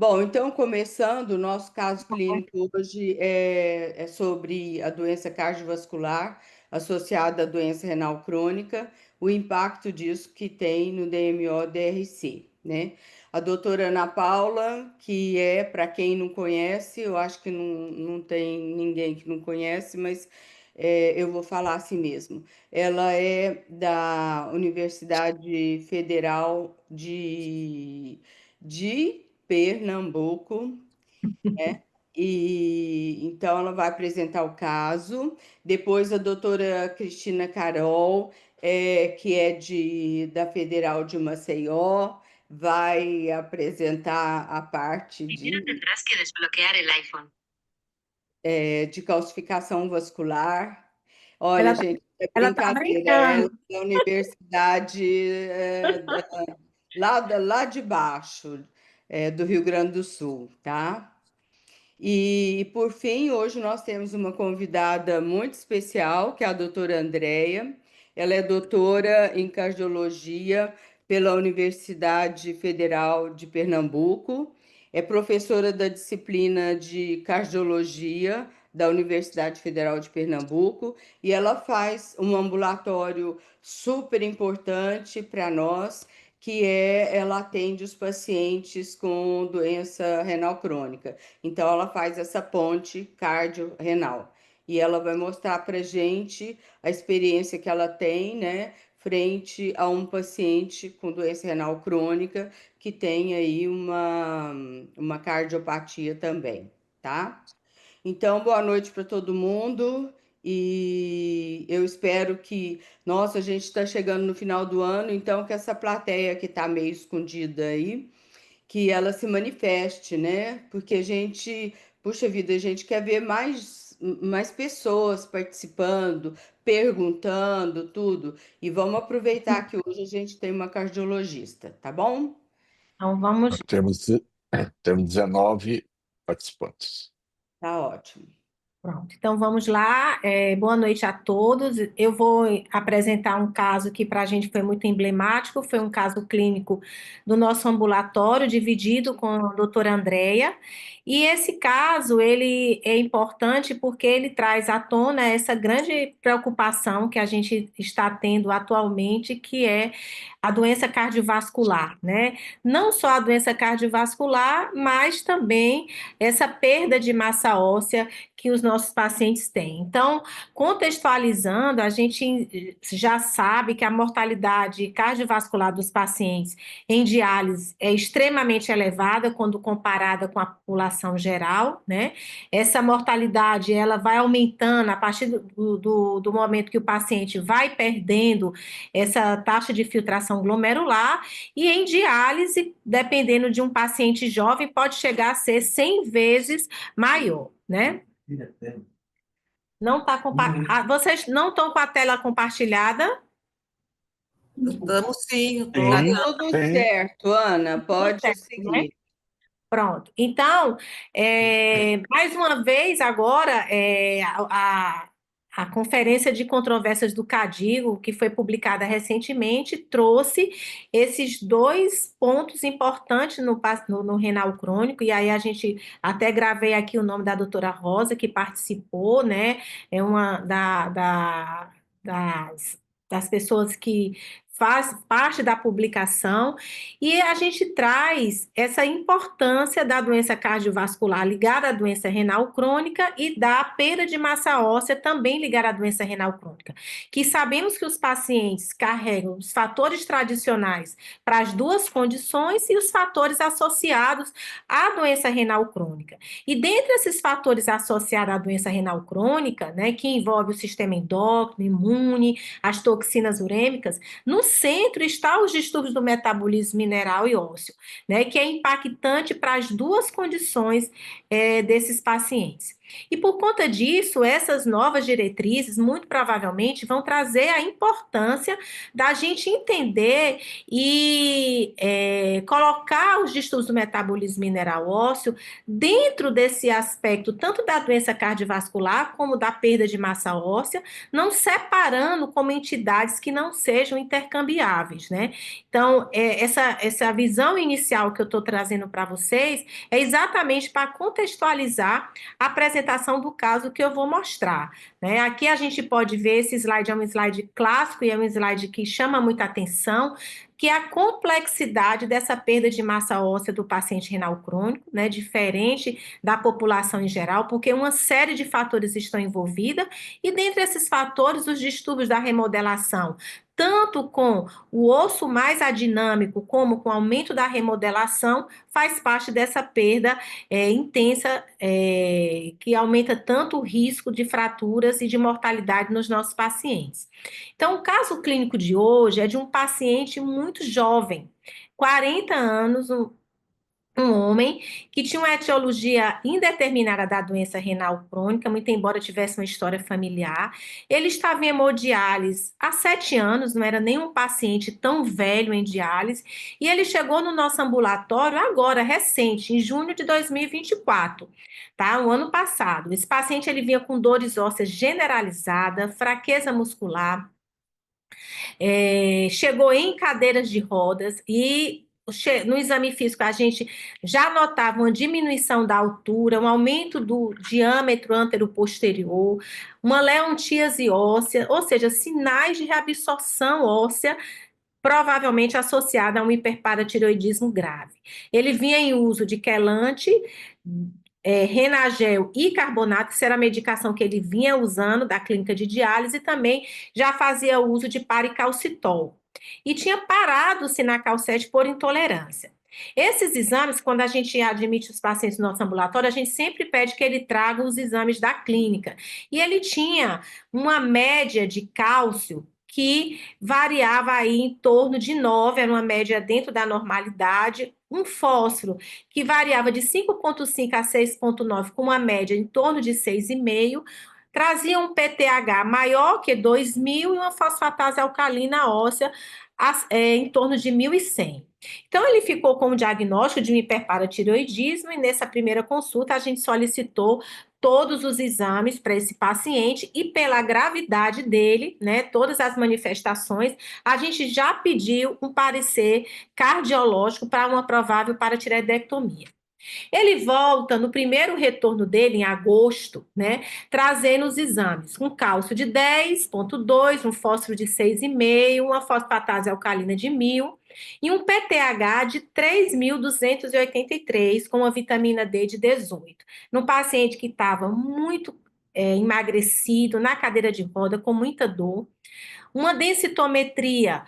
Bom, então, começando, o nosso caso clínico hoje é sobre a doença cardiovascular associada à doença renal crônica, o impacto disso que tem no DMO-DRC, né? A doutora Ana Paula, que é, para quem não conhece, eu acho que não tem ninguém que não conhece, mas eu vou falar assim mesmo. Ela é da Universidade Federal de Pernambuco, né? E então ela vai apresentar o caso. Depois a doutora Cristina Carol, que é da Federal de Maceió, vai apresentar a parte Tendrás que desbloquear el iPhone. de calcificação vascular. Olha, Ela tá, gente, é ela tá brincadeira, é brincando. da universidade lá de baixo, do Rio Grande do Sul, tá? E, por fim, hoje nós temos uma convidada muito especial, que é a doutora Andréia. Ela é doutora em cardiologia pela Universidade Federal de Pernambuco, é professora da disciplina de cardiologia da Universidade Federal de Pernambuco e ela faz um ambulatório super importante para nós, que ela atende os pacientes com doença renal crônica. Então, ela faz essa ponte cardio-renal. E ela vai mostrar para gente a experiência que ela tem, né, frente a um paciente com doença renal crônica que tem aí uma cardiopatia também, tá? Então, boa noite para todo mundo. E eu espero que, nossa, a gente está chegando no final do ano, então que essa plateia que está meio escondida aí que ela se manifeste, né? Porque a gente, puxa vida, a gente quer ver mais pessoas participando, perguntando, tudo. E vamos aproveitar que hoje a gente tem uma cardiologista, tá bom? Então vamos, Nós temos 19 participantes. Tá ótimo. pronto. Então vamos lá. Boa noite a todos. Eu vou apresentar um caso que para a gente foi muito emblemático, foi um caso clínico do nosso ambulatório, dividido com a doutora Andréia. E esse caso, ele é importante porque ele traz à tona essa grande preocupação que a gente está tendo atualmente, que é a doença cardiovascular, né? Não só a doença cardiovascular, mas também essa perda de massa óssea que os nossos pacientes têm. Então, contextualizando, a gente já sabe que a mortalidade cardiovascular dos pacientes em diálise é extremamente elevada quando comparada com a população geral, né? Essa mortalidade, ela vai aumentando a partir do momento que o paciente vai perdendo essa taxa de filtração glomerular, e em diálise, dependendo de um paciente jovem, pode chegar a ser 100 vezes maior, né? Não tá vocês não estão com a tela compartilhada? Estamos sim, eu tô Tá Sim, olhando. tudo sim. certo, Ana, Tudo pode certo, né? seguir. Pronto. Então, mais uma vez, agora, a Conferência de Controvérsias do CADIGO, que foi publicada recentemente, trouxe esses dois pontos importantes no renal crônico, e aí a gente até gravei aqui o nome da doutora Rosa, que participou, né? É uma das pessoas que faz parte da publicação, e a gente traz essa importância da doença cardiovascular ligada à doença renal crônica e da perda de massa óssea também ligada à doença renal crônica, que sabemos que os pacientes carregam os fatores tradicionais para as duas condições e os fatores associados à doença renal crônica. E dentre esses fatores associados à doença renal crônica, né, que envolve o sistema endócrino, imune, as toxinas urêmicas, no centro está os distúrbios do metabolismo mineral e ósseo, né, que é impactante para as duas condições desses pacientes. E por conta disso, essas novas diretrizes, muito provavelmente, vão trazer a importância da gente entender e colocar os distúrbios do metabolismo mineral ósseo dentro desse aspecto, tanto da doença cardiovascular como da perda de massa óssea, não separando como entidades que não sejam intercambiáveis, né? Então, essa visão inicial que eu estou trazendo para vocês é exatamente para contextualizar a apresentação do caso que eu vou mostrar, né? Aqui a gente pode ver, esse slide é um slide clássico e é um slide que chama muita atenção, que é a complexidade dessa perda de massa óssea do paciente renal crônico, né? Diferente da população em geral, porque uma série de fatores estão envolvidos, e dentre esses fatores, os distúrbios da remodelação, tanto com o osso mais adinâmico, como com o aumento da remodelação, faz parte dessa perda intensa, que aumenta tanto o risco de fraturas e de mortalidade nos nossos pacientes. Então, o caso clínico de hoje é de um paciente muito jovem, 40 anos, um homem que tinha uma etiologia indeterminada da doença renal crônica, muito embora tivesse uma história familiar. Ele estava em hemodiálise há 7 anos, não era nenhum paciente tão velho em diálise, e ele chegou no nosso ambulatório agora, recente, em junho de 2024, tá? O ano passado. Esse paciente ele vinha com dores ósseas generalizadas, fraqueza muscular, chegou em cadeiras de rodas e no exame físico a gente já notava uma diminuição da altura, um aumento do diâmetro antero-posterior, uma leontíase óssea, ou seja, sinais de reabsorção óssea, provavelmente associada a um hiperparatireoidismo grave. Ele vinha em uso de quelante, Renagel e carbonato, que era a medicação que ele vinha usando da clínica de diálise, e também já fazia uso de paricalcitol. E tinha parado o Sinacal 7 por intolerância. Esses exames, quando a gente admite os pacientes no nosso ambulatório, a gente sempre pede que ele traga os exames da clínica. E ele tinha uma média de cálcio que variava aí em torno de 9, era uma média dentro da normalidade, um fósforo que variava de 5,5 a 6,9, com uma média em torno de 6,5, trazia um PTH maior que 2.000 e uma fosfatase alcalina óssea em torno de 1.100. Então, ele ficou com o diagnóstico de um hiperparatireoidismo e nessa primeira consulta a gente solicitou todos os exames para esse paciente e pela gravidade dele, né, todas as manifestações, a gente já pediu um parecer cardiológico para uma provável paratireoidectomia. Ele volta no primeiro retorno dele, em agosto, né, trazendo os exames, um cálcio de 10,2, um fósforo de 6,5, uma fosfatase alcalina de 1.000 e um PTH de 3.283, com uma vitamina D de 18. Num paciente que estava muito emagrecido, na cadeira de roda, com muita dor. Uma densitometria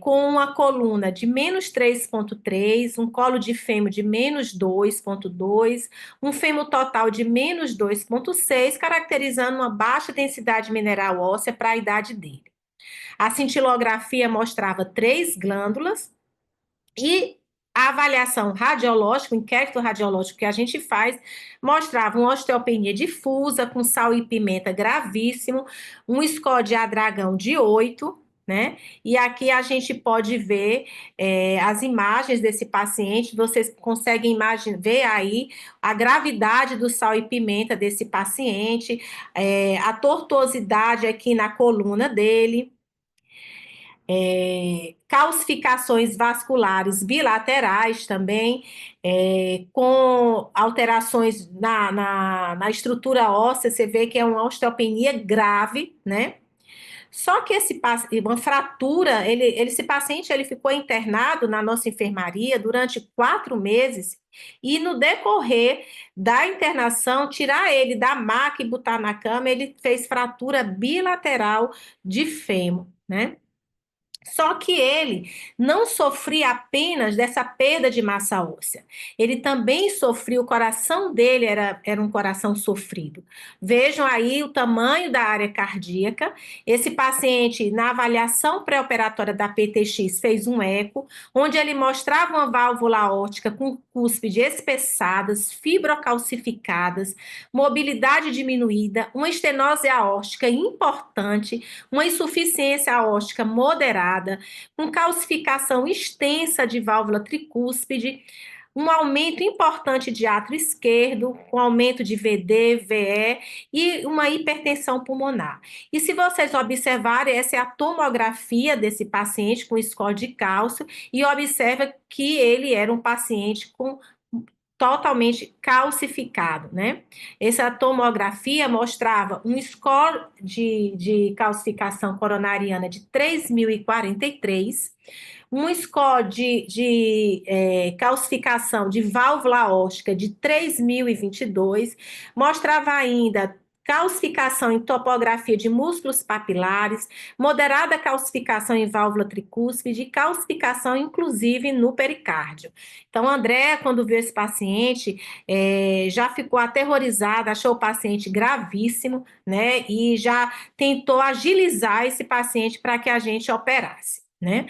com uma coluna de menos 3,3, um colo de fêmur de menos 2,2, um fêmur total de menos 2,6, caracterizando uma baixa densidade mineral óssea para a idade dele. A cintilografia mostrava 3 glândulas e a avaliação radiológica, o inquérito radiológico que a gente faz, mostrava uma osteopenia difusa, com sal e pimenta gravíssimo, um score de adragão de 8, né? E aqui a gente pode ver as imagens desse paciente, vocês conseguem ver aí a gravidade do sal e pimenta desse paciente, a tortuosidade aqui na coluna dele, calcificações vasculares bilaterais também, com alterações na estrutura óssea, você vê que é uma osteopenia grave, né? Só que uma fratura, esse paciente ele ficou internado na nossa enfermaria durante 4 meses, e no decorrer da internação, tirar ele da maca e botar na cama, ele fez fratura bilateral de fêmur, né? Só que ele não sofria apenas dessa perda de massa óssea, ele também sofria, o coração dele era um coração sofrido. Vejam aí o tamanho da área cardíaca. Esse paciente, na avaliação pré-operatória da PTX, fez um eco, onde ele mostrava uma válvula aórtica com cúspide espessadas, fibrocalcificadas, mobilidade diminuída, uma estenose aórtica importante, uma insuficiência aórtica moderada, com calcificação extensa de válvula tricúspide, um aumento importante de átrio esquerdo, um aumento de VD, VE e uma hipertensão pulmonar. E se vocês observarem, essa é a tomografia desse paciente com score de cálcio e observa que ele era um paciente com totalmente calcificado, né? Essa tomografia mostrava um score de calcificação coronariana de 3.043, um score de calcificação de válvula aórtica de 3.022, mostrava ainda calcificação em topografia de músculos papilares, moderada calcificação em válvula tricúspide e calcificação, inclusive, no pericárdio. Então, a Andréa, quando viu esse paciente, já ficou aterrorizada, achou o paciente gravíssimo, né? E já tentou agilizar esse paciente para que a gente operasse, né?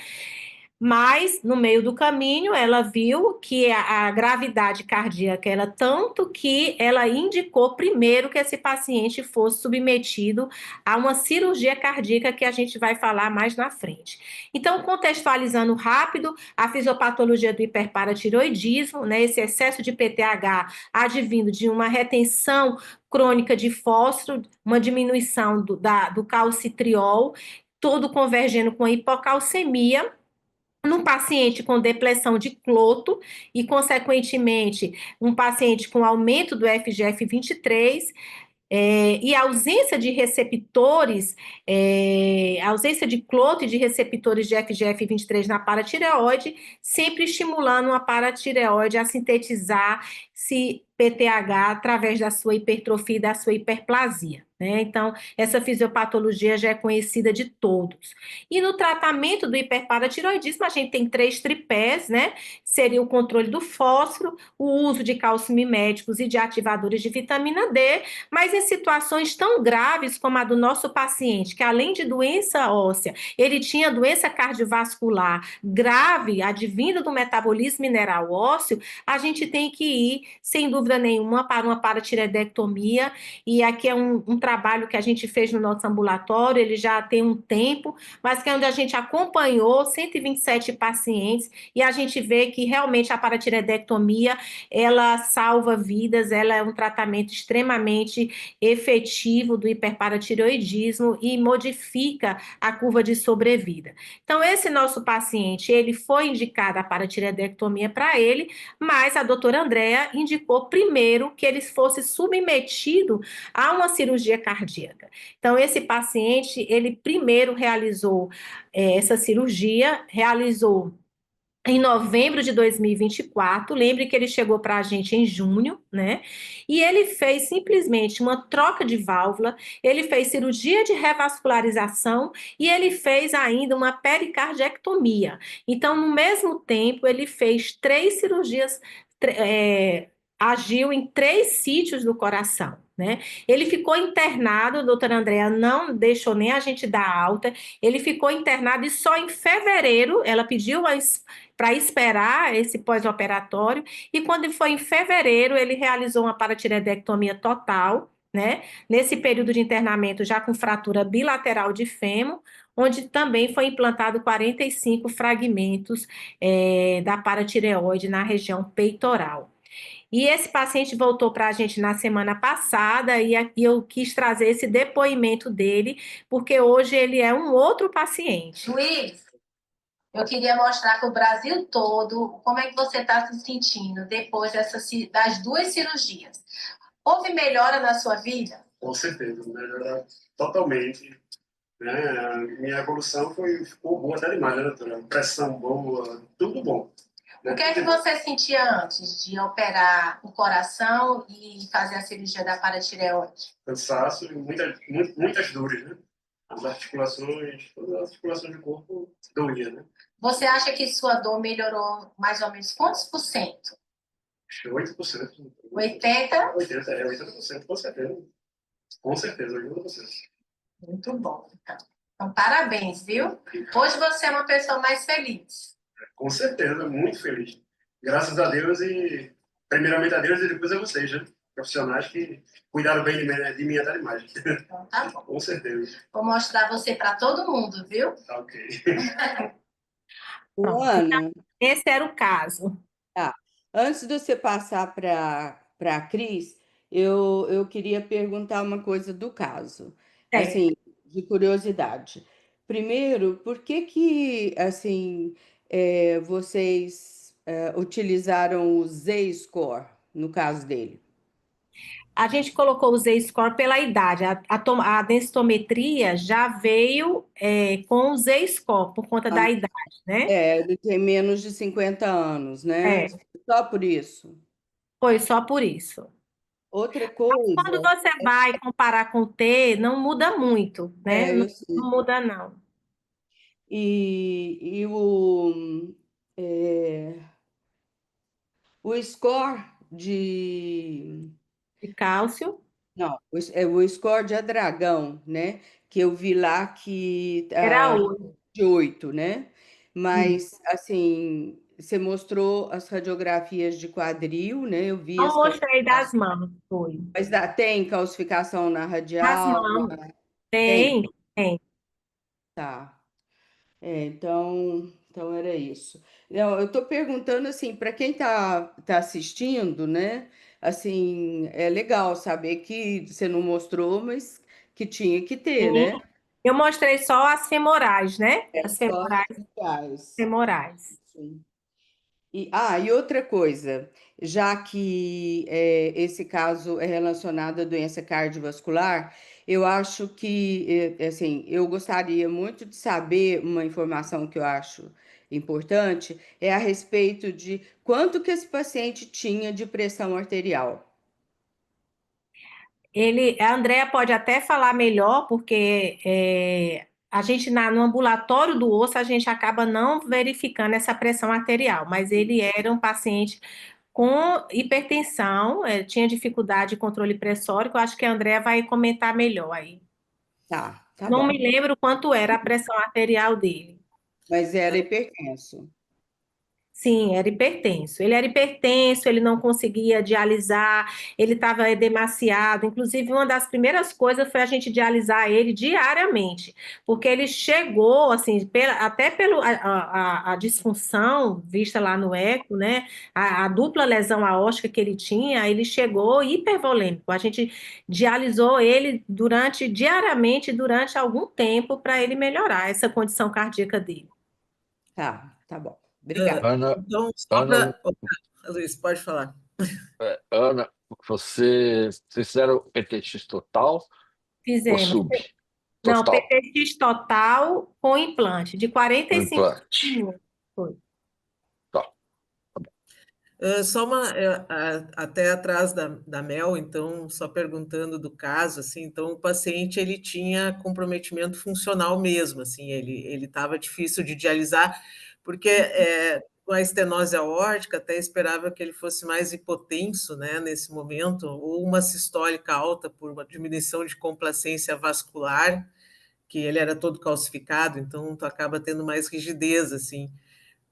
Mas, no meio do caminho, ela viu que a gravidade cardíaca era tanto que ela indicou primeiro que esse paciente fosse submetido a uma cirurgia cardíaca que a gente vai falar mais na frente. Então, contextualizando rápido, a fisiopatologia do hiperparatiroidismo, né, esse excesso de PTH advindo de uma retenção crônica de fósforo, uma diminuição do calcitriol, todo convergendo com a hipocalcemia, num paciente com depressão de cloto e, consequentemente, um paciente com aumento do FGF23, e a ausência de receptores, a ausência de cloto e de receptores de FGF23 na paratireoide, sempre estimulando a paratireoide a sintetizar PTH através da sua hipertrofia e da sua hiperplasia, né? Então, essa fisiopatologia já é conhecida de todos. E no tratamento do hiperparatiroidismo, a gente tem 3 tripés, né? Seria o controle do fósforo, o uso de calcimiméticos e de ativadores de vitamina D, mas em situações tão graves como a do nosso paciente, que além de doença óssea, ele tinha doença cardiovascular grave, advinda do metabolismo mineral ósseo, a gente tem que ir, sem dúvida nenhuma, para uma paratireoidectomia, e aqui é um trabalho que a gente fez no nosso ambulatório, ele já tem um tempo, mas que é onde a gente acompanhou 127 pacientes, e a gente vê que realmente a paratireoidectomia, ela salva vidas, ela é um tratamento extremamente efetivo do hiperparatireoidismo e modifica a curva de sobrevida. Então, esse nosso paciente, ele foi indicado a paratireoidectomia para ele, mas a doutora Andréa indicou primeiro que ele fosse submetido a uma cirurgia cardíaca. Então, esse paciente, ele primeiro realizou essa cirurgia, realizou em novembro de 2024, lembre que ele chegou para a gente em junho, né? E ele fez simplesmente uma troca de válvula, ele fez cirurgia de revascularização e ele fez ainda uma pericardiectomia. Então, no mesmo tempo, ele fez 3 cirurgias, agiu em 3 sítios do coração, né? Ele ficou internado, a doutora Andréa não deixou nem a gente dar alta, ele ficou internado e só em fevereiro, ela pediu para esperar esse pós-operatório, e quando foi em fevereiro, ele realizou uma paratireoidectomia total, né? Nesse período de internamento, já com fratura bilateral de fêmur, onde também foi implantado 45 fragmentos da paratireoide na região peitoral. E esse paciente voltou para a gente na semana passada e eu quis trazer esse depoimento dele, porque hoje ele é um outro paciente. Luiz, eu queria mostrar para o Brasil todo como é que você está se sentindo depois das 2 cirurgias. Houve melhora na sua vida? Com certeza, melhora totalmente. Né? Minha evolução ficou boa até demais, né, doutora? Pressão boa, tudo bom. O que é que você sentia antes de operar o coração e fazer a cirurgia da paratireoide? Cansaço e muitas dores, né? as articulações, todas as articulações do corpo doía, né? Você acha que sua dor melhorou mais ou menos quantos por cento? Acho que 8%. 80%? 80%, com certeza. Com certeza, 80%. Muito bom, então. Então, parabéns, viu? Hoje você é uma pessoa mais feliz. Com certeza, muito feliz. Graças a Deus e, primeiramente a Deus e depois a vocês, né? Profissionais que cuidaram bem de mim até demais. Então, tá bom. Com certeza. Vou mostrar você para todo mundo, viu? Tá ok. Ô, Pronto. Ana, Esse era o caso. tá. Antes de você passar para a Cris, eu queria perguntar uma coisa do caso, É. assim, de curiosidade. Primeiro, por que que, assim, vocês utilizaram o Z-score no caso dele? A gente colocou o Z-score pela idade. A densitometria já veio com o Z-score por conta da idade, né? Ele tem menos de 50 anos, né? É, Só por isso. foi só por isso. Outra Quando coisa, você vai comparar com o T, não muda muito, né? Não, eu não sei. muda, não. E é, o score de. De cálcio, Não, o score de dragão, né? Que eu vi lá que era 8. de 8, né? Mas, assim, você mostrou as radiografias de quadril, né? Eu vi Não as mostrei das calcificações. mãos, foi. Mas tem calcificação na Das radial? mãos. Tem? Tem, tem. Tá. Então era isso. Não, eu estou perguntando assim, para quem tá assistindo, né? Assim, é legal saber que você não mostrou, mas que tinha que ter, Sim. né? Eu mostrei só as femorais, né? As Só as femorais, radicais. femorais. Sim. E outra coisa, já que esse caso é relacionado à doença cardiovascular, eu acho que, assim, eu gostaria muito de saber uma informação que eu acho importante, é a respeito de quanto que esse paciente tinha de pressão arterial. A Andrea pode até falar melhor, porque a gente no ambulatório do osso a gente acaba não verificando essa pressão arterial, mas ele era um paciente com hipertensão, tinha dificuldade de controle pressórico. Eu acho que a Andrea vai comentar melhor aí. Tá Não me bom. lembro quanto era a pressão arterial dele. Mas era hipertenso. Sim, era hipertenso. Ele era hipertenso, ele não conseguia dialisar, ele estava edemaciado. Inclusive, uma das primeiras coisas foi a gente dialisar ele diariamente, porque ele chegou, assim, até pela a disfunção vista lá no eco, né? A dupla lesão aórtica que ele tinha, ele chegou hipervolêmico. A gente dialisou ele diariamente, durante algum tempo, para ele melhorar essa condição cardíaca dele. Tá bom. Obrigada. Ana, Então, só Ana, para. Luiz, pode falar. Ana, vocês fizeram PTX total ou Fizemos. sub? Não, Total, PPX total com implante, de o 45 implante. minutos. Foi. Tá. Só uma. Até atrás da Mel, então, só perguntando do caso, assim, então o paciente ele tinha comprometimento funcional mesmo, assim, ele estava difícil de dialisar, porque com a estenose aórtica até esperava que ele fosse mais hipotenso, né, nesse momento, ou uma sistólica alta por uma diminuição de complacência vascular, que ele era todo calcificado, então tu acaba tendo mais rigidez, assim.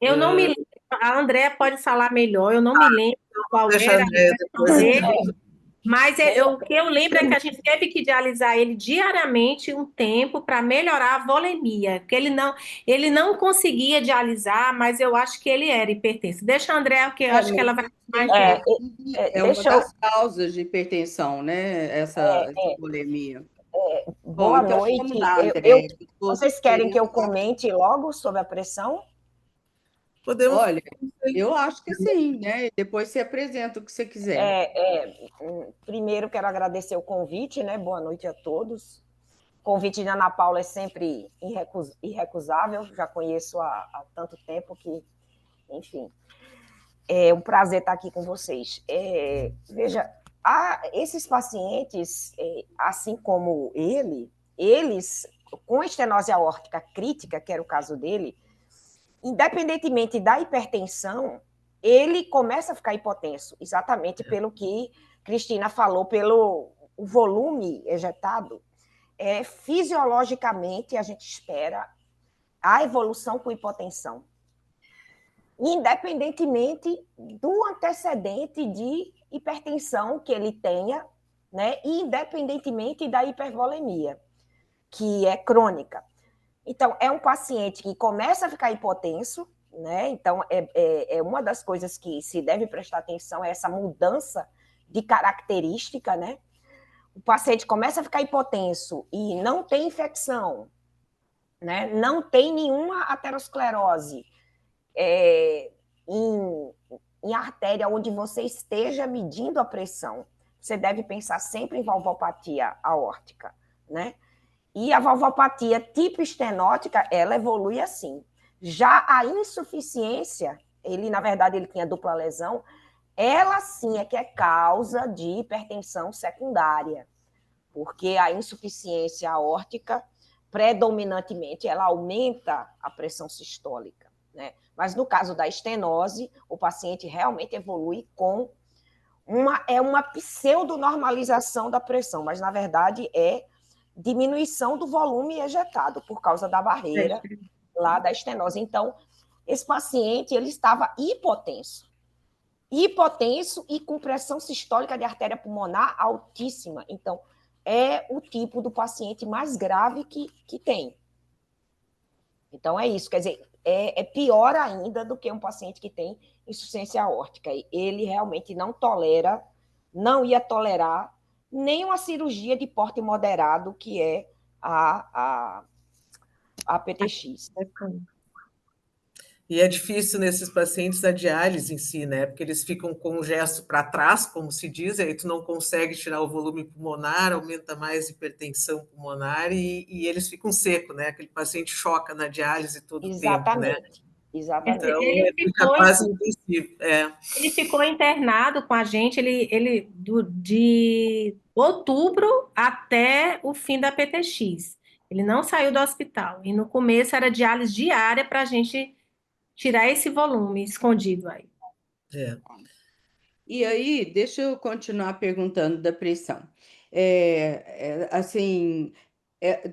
Eu não me lembro, a Andrea pode falar melhor, eu não me lembro qual Deixa a era a Andréia pressão depois, então. dele, mas o que eu lembro é que a gente teve que dialisar ele diariamente um tempo para melhorar a volemia, porque ele não conseguia dialisar, mas eu acho que ele era hipertenso. Deixa a Andrea, porque eu acho que ela vai mais Inclusive, tempo. é uma Deixa eu. das causas de hipertensão, né? Essa bulimia. Bom, Boa então noite. vamos lá, André. Vocês querem que eu comente logo sobre a pressão? Podemos. Olha, eu acho que sim, né? E depois você apresenta o que você quiser. Primeiro, quero agradecer o convite, né? Boa noite a todos. O convite de Ana Paula é sempre irrecusável, já conheço há tanto tempo que, enfim, é um prazer estar aqui com vocês. Veja, esses pacientes, assim como eles com estenose aórtica crítica, que era o caso dele, independentemente da hipertensão, ele começa a ficar hipotenso, exatamente pelo que Cristina falou, pelo o volume ejetado. Fisiologicamente, a gente espera a evolução com hipotensão, independentemente do antecedente de hipertensão que ele tenha, né, e independentemente da hipervolemia, que é crônica. Então, é um paciente que começa a ficar hipotenso, né? Então, é uma das coisas que se deve prestar atenção, é essa mudança de característica, né? O paciente começa a ficar hipotenso e não tem infecção, né? Não tem nenhuma aterosclerose em artéria onde você esteja medindo a pressão. Você deve pensar sempre em valvopatia aórtica, né? E a valvopatia tipo estenótica, ela evolui assim. Já a insuficiência, na verdade, ele tinha dupla lesão, ela sim é que é causa de hipertensão secundária, porque a insuficiência aórtica, predominantemente, ela aumenta a pressão sistólica, né? Mas no caso da estenose, o paciente realmente evolui com uma pseudonormalização da pressão, mas na verdade é diminuição do volume ejetado por causa da barreira lá da estenose. Então, esse paciente ele estava hipotenso e com pressão sistólica de artéria pulmonar altíssima. Então, é o tipo do paciente mais grave que tem. Então, é isso. Quer dizer, é pior ainda do que um paciente que tem insuficiência aórtica. Ele realmente não ia tolerar nem uma cirurgia de porte moderado, que é a PTX. E é difícil nesses pacientes a diálise em si, né? Porque eles ficam com o gesto para trás, como se diz, e aí tu não consegue tirar o volume pulmonar, aumenta mais a hipertensão pulmonar e eles ficam secos, né? Aquele paciente choca na diálise todo o tempo, né? Exatamente. Então, fica quase impossível. Ele ficou internado com a gente, de outubro até o fim da PTX. Ele não saiu do hospital. E no começo era diálise diária para a gente tirar esse volume escondido aí. E aí, deixa eu continuar perguntando da pressão. Assim,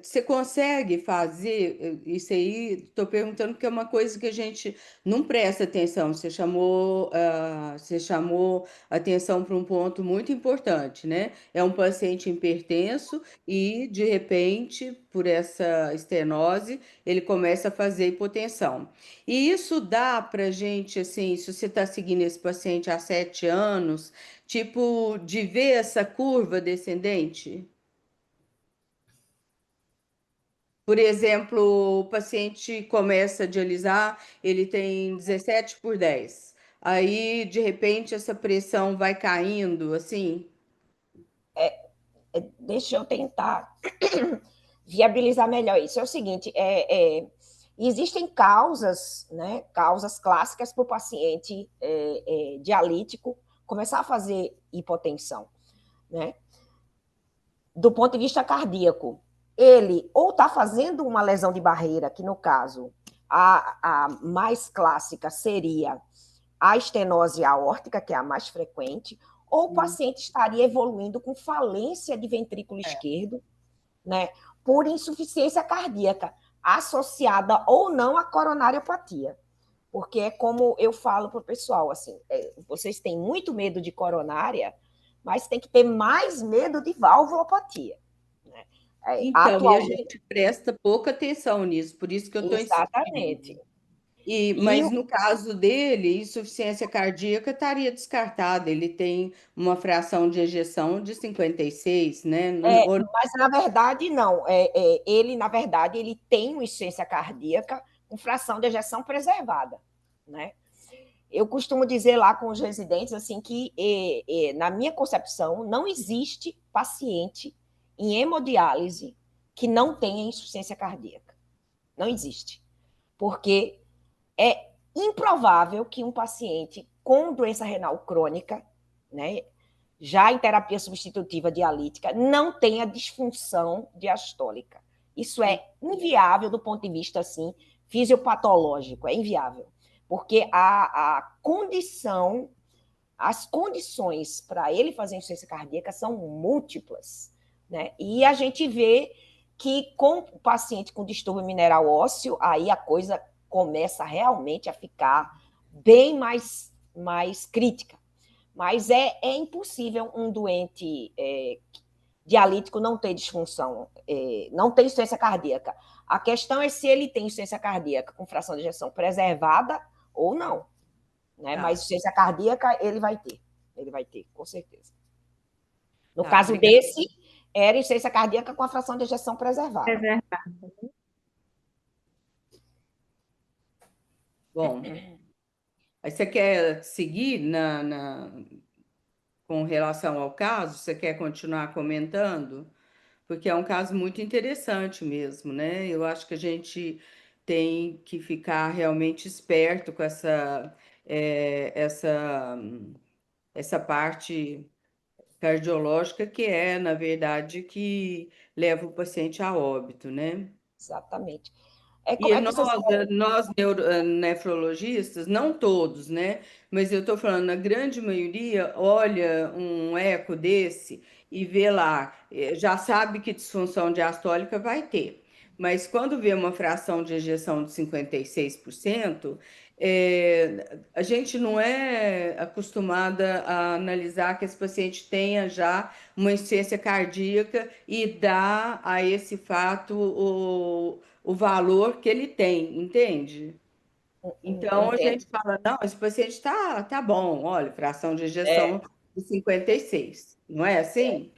você consegue fazer isso aí? Estou perguntando porque é uma coisa que a gente não presta atenção. Você chamou atenção para um ponto muito importante, né? É um paciente hipertenso e, de repente, por essa estenose, ele começa a fazer hipotensão. E isso dá para gente, assim, se você está seguindo esse paciente há 7 anos, tipo, de ver essa curva descendente? Por exemplo, o paciente começa a dialisar, ele tem 17/10. Aí, de repente, essa pressão vai caindo, assim? Deixa eu tentar viabilizar melhor isso. É o seguinte, existem causas, né, causas clássicas para o paciente dialítico começar a fazer hipotensão, né? Do ponto de vista cardíaco, ele ou está fazendo uma lesão de barreira, que no caso, a mais clássica seria a estenose aórtica, que é a mais frequente, ou o paciente estaria evoluindo com falência de ventrículo esquerdo, né, por insuficiência cardíaca, associada ou não à coronariopatia. Porque é como eu falo para o pessoal, assim, vocês têm muito medo de coronária, mas tem que ter mais medo de valvulopatia. Né? Então, atualmente... e a gente presta pouca atenção nisso, por isso que eu estou insistindo. Exatamente. Mas no caso dele, insuficiência cardíaca estaria descartada. Ele tem uma fração de ejeção de 56, né? Mas na verdade não. Ele, na verdade, ele tem uma insuficiência cardíaca com fração de ejeção preservada, né? Eu costumo dizer lá com os residentes assim que, na minha concepção, não existe paciente em hemodiálise que não tenha insuficiência cardíaca. Não existe. Porque é improvável que um paciente com doença renal crônica, né, já em terapia substitutiva dialítica, não tenha disfunção diastólica. Isso é inviável do ponto de vista, assim, fisiopatológico, é inviável. Porque as condições para ele fazer insuficiência cardíaca são múltiplas, né? E a gente vê que com o paciente com distúrbio mineral ósseo, aí a coisa começa realmente a ficar bem mais crítica. Mas é impossível um doente dialítico não ter disfunção, não ter insuficiência cardíaca. A questão é se ele tem insuficiência cardíaca com fração de ejeção preservada ou não. Né? Tá. Mas insuficiência cardíaca ele vai ter, com certeza. No Tá, caso obrigada. desse, era insuficiência cardíaca com a fração de ejeção preservada. Bom, aí você quer seguir com relação ao caso? Você quer continuar comentando? Porque é um caso muito interessante mesmo, né? Eu acho que a gente tem que ficar realmente esperto com essa parte cardiológica que é, na verdade, que leva o paciente a óbito, né? Exatamente. E Como é que vocês nós nefrologistas, não todos, né? Mas eu estou falando, a grande maioria olha um eco desse e vê lá, já sabe que disfunção diastólica vai ter. Mas quando vê uma fração de ejeção de 56%, a gente não é acostumada a analisar que esse paciente tenha já uma insuficiência cardíaca e dá a esse fato o valor que ele tem, entende? Então a entendem? gente fala, não, esse paciente tá bom, olha, fração de ejeção de 56, não é assim?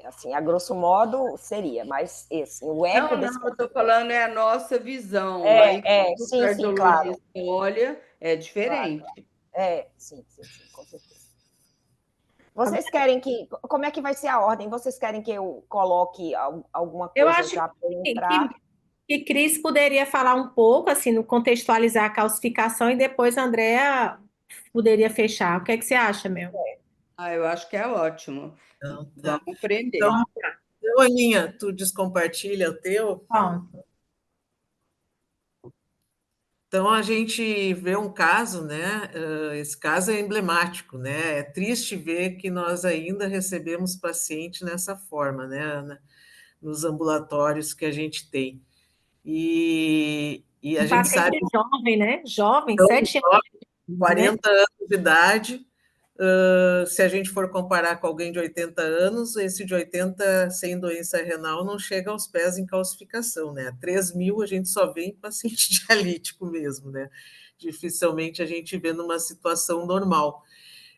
Assim, a grosso modo seria, mas assim, o eco Não, desse. eu estou falando é a nossa visão. Aí quando o Sim, claro. cardiologista olha, é diferente. Sim, com certeza. Vocês querem que. Como é que vai ser a ordem? Vocês querem que eu coloque alguma Eu coisa acho já para que, entrar? que Cris poderia falar um pouco, assim, no contextualizar a calcificação e depois a Andrea poderia fechar. O que é que você acha, Mel? Eu acho que é ótimo. Então, tá. Vamos aprender. Então, Aninha, tu descompartilha o teu? Pronto. Então, a gente vê um caso, né? Esse caso é emblemático, né? É triste ver que nós ainda recebemos paciente nessa forma, né, Ana? Nos ambulatórios que a gente tem. E a Um gente sabe paciente jovem, né? Jovem, que 7 anos, né? 40 anos de idade, se a gente for comparar com alguém de 80 anos, esse de 80 sem doença renal não chega aos pés em calcificação, né? 3.000 a gente só vê em paciente dialítico mesmo, né? Dificilmente a gente vê numa situação normal.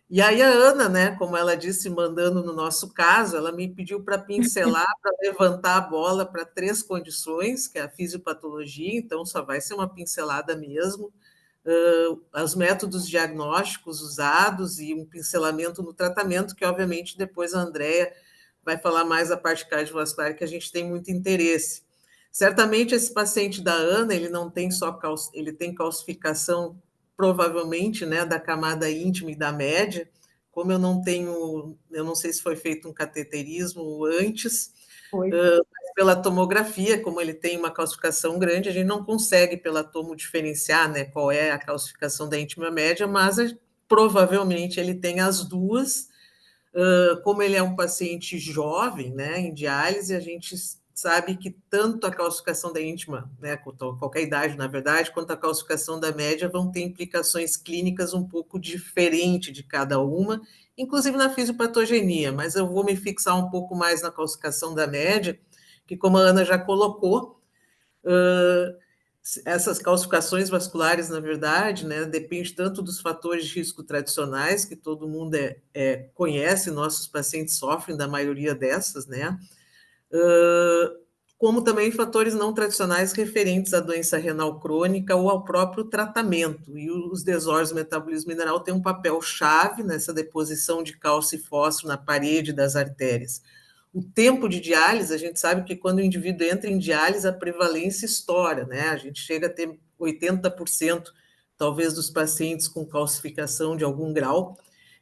E aí a Ana, né, como ela disse, mandando no nosso caso, ela me pediu para pincelar, para levantar a bola para 3 condições, que é a fisiopatologia, então só vai ser uma pincelada mesmo, os métodos diagnósticos usados e um pincelamento no tratamento, que obviamente depois a Andrea vai falar mais da parte cardiovascular, que a gente tem muito interesse. Certamente esse paciente da Ana, ele não tem só ele tem calcificação provavelmente, né, da camada íntima e da média. Como eu não sei se foi feito um cateterismo antes, pela tomografia, como ele tem uma calcificação grande, a gente não consegue pela tomo diferenciar, né, qual é a calcificação da íntima média, mas provavelmente ele tem as duas. Como ele é um paciente jovem, né, em diálise, a gente sabe que tanto a calcificação da íntima, né, qualquer idade, na verdade, quanto a calcificação da média vão ter implicações clínicas um pouco diferentes de cada uma, inclusive na fisiopatogenia, mas eu vou me fixar um pouco mais na calcificação da média, que como a Ana já colocou, essas calcificações vasculares, na verdade, né, depende tanto dos fatores de risco tradicionais, que todo mundo conhece, nossos pacientes sofrem da maioria dessas, né, como também fatores não tradicionais referentes à doença renal crônica ou ao próprio tratamento. E os desordens do metabolismo mineral têm um papel chave nessa deposição de cálcio e fósforo na parede das artérias. O tempo de diálise, a gente sabe que quando o indivíduo entra em diálise, a prevalência estoura, né? A gente chega a ter 80%, talvez, dos pacientes com calcificação de algum grau.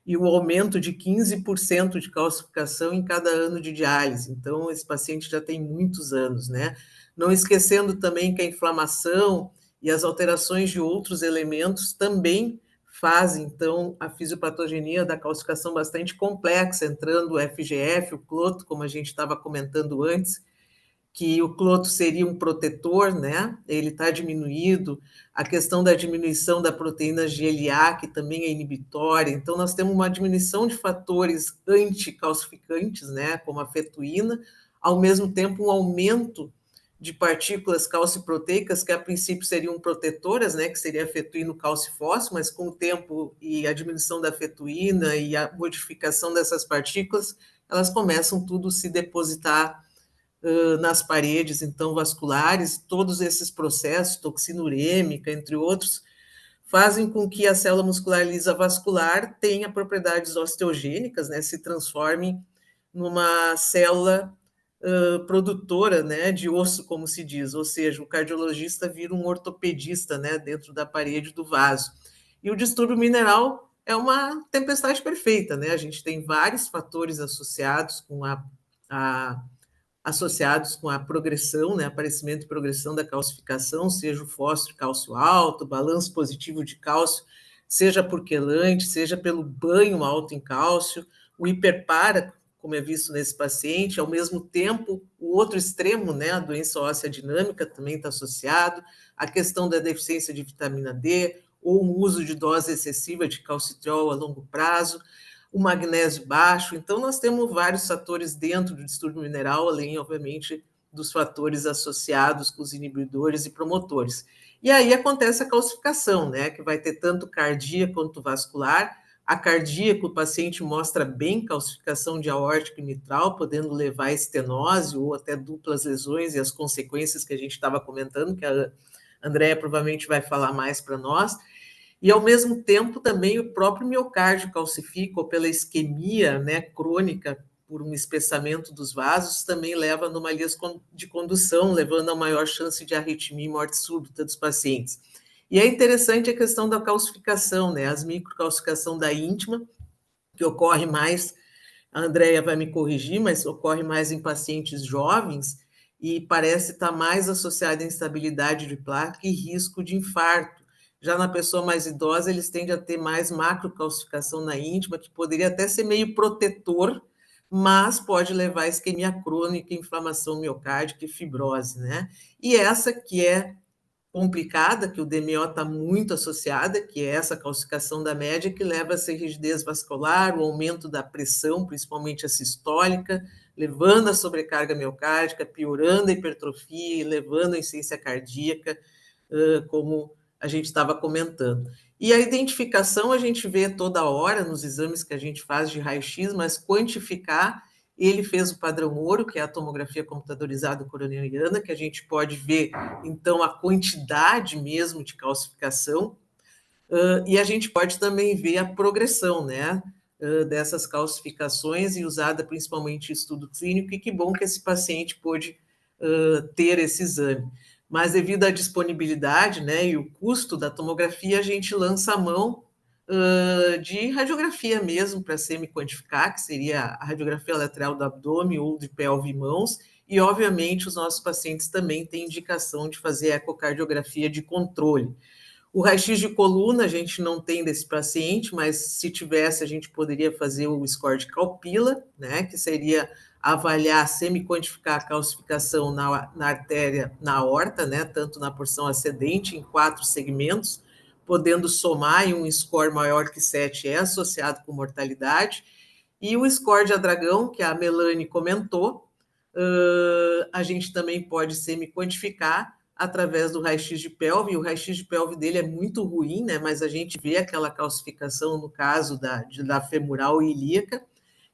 e o aumento de 15% de calcificação em cada ano de diálise. Então, esse paciente já tem muitos anos, né? Não esquecendo também que a inflamação e as alterações de outros elementos também fazem, então, a fisiopatogenia da calcificação bastante complexa, entrando o FGF, o cloto, como a gente estava comentando antes, que o cloto seria um protetor, né? Ele está diminuído, a questão da diminuição da proteína GLA, que também é inibitória. Então, nós temos uma diminuição de fatores anticalcificantes, né? Como a fetuína, ao mesmo tempo um aumento de partículas calciproteicas, que a princípio seriam protetoras, né? Que seria a fetuína, o calcifósforo, mas com o tempo e a diminuição da fetuína e a modificação dessas partículas, elas começam tudo a se depositar nas paredes, então, vasculares. Todos esses processos, toxina urêmica, entre outros, fazem com que a célula muscular lisa vascular tenha propriedades osteogênicas, né, se transforme numa célula produtora, né, de osso, como se diz, ou seja, o cardiologista vira um ortopedista, né, dentro da parede do vaso. E o distúrbio mineral é uma tempestade perfeita, né, a gente tem vários fatores associados com associados com a progressão, né, aparecimento e progressão da calcificação, seja o fósforo e cálcio alto, balanço positivo de cálcio, seja por quelante, seja pelo banho alto em cálcio, o hiperpara, como é visto nesse paciente, ao mesmo tempo, o outro extremo, né, a doença óssea dinâmica também está associado, a questão da deficiência de vitamina D, ou um uso de dose excessiva de calcitriol a longo prazo, o magnésio baixo. Então, nós temos vários fatores dentro do distúrbio mineral, além, obviamente, dos fatores associados com os inibidores e promotores. E aí acontece a calcificação, né, que vai ter tanto cardíaca quanto vascular. A cardíaca, o paciente mostra bem calcificação de aórtica e mitral, podendo levar a estenose ou até duplas lesões e as consequências que a gente estava comentando, que a Andréia provavelmente vai falar mais para nós. E, ao mesmo tempo, também o próprio miocárdio calcifica, ou pela isquemia, né, crônica, por um espessamento dos vasos, também leva a anomalias de condução, levando a maior chance de arritmia e morte súbita dos pacientes. E é interessante a questão da calcificação, né, as microcalcificação da íntima, que ocorre mais, a Andréia vai me corrigir, mas ocorre mais em pacientes jovens, e parece estar mais associada à instabilidade de placa e risco de infarto. Já na pessoa mais idosa, eles tendem a ter mais macrocalcificação na íntima, que poderia até ser meio protetor, mas pode levar a isquemia crônica, inflamação miocárdica e fibrose, né? E essa que é complicada, que o DMO está muito associada, que é essa calcificação da média, que leva a essa rigidez vascular, o aumento da pressão, principalmente a sistólica, levando a sobrecarga miocárdica, piorando a hipertrofia e levando a insuficiência cardíaca, como a gente estava comentando. E a identificação a gente vê toda hora nos exames que a gente faz de raio-x, mas quantificar, ele fez o padrão ouro, que é a tomografia computadorizada coronariana, que a gente pode ver, então, a quantidade mesmo de calcificação, e a gente pode também ver a progressão, né, dessas calcificações, e usada principalmente em estudo clínico, e que bom que esse paciente pôde ter esse exame. Mas devido à disponibilidade, né, e o custo da tomografia, a gente lança a mão de radiografia mesmo, para semi-quantificar, que seria a radiografia lateral do abdômen ou de pelve e mãos, e obviamente os nossos pacientes também têm indicação de fazer ecocardiografia de controle. O raio-x de coluna a gente não tem desse paciente, mas se tivesse a gente poderia fazer o score de Calpila, né, que seria avaliar, semi-quantificar a calcificação na artéria, na aorta, né, tanto na porção ascendente, em 4 segmentos, podendo somar, e um score maior que 7 é associado com mortalidade. E o score de Adragão, que a Melanie comentou, a gente também pode semi-quantificar através do raio-x de pelve, e o raio-x de pelve dele é muito ruim, né, mas a gente vê aquela calcificação no caso da femoral e ilíaca,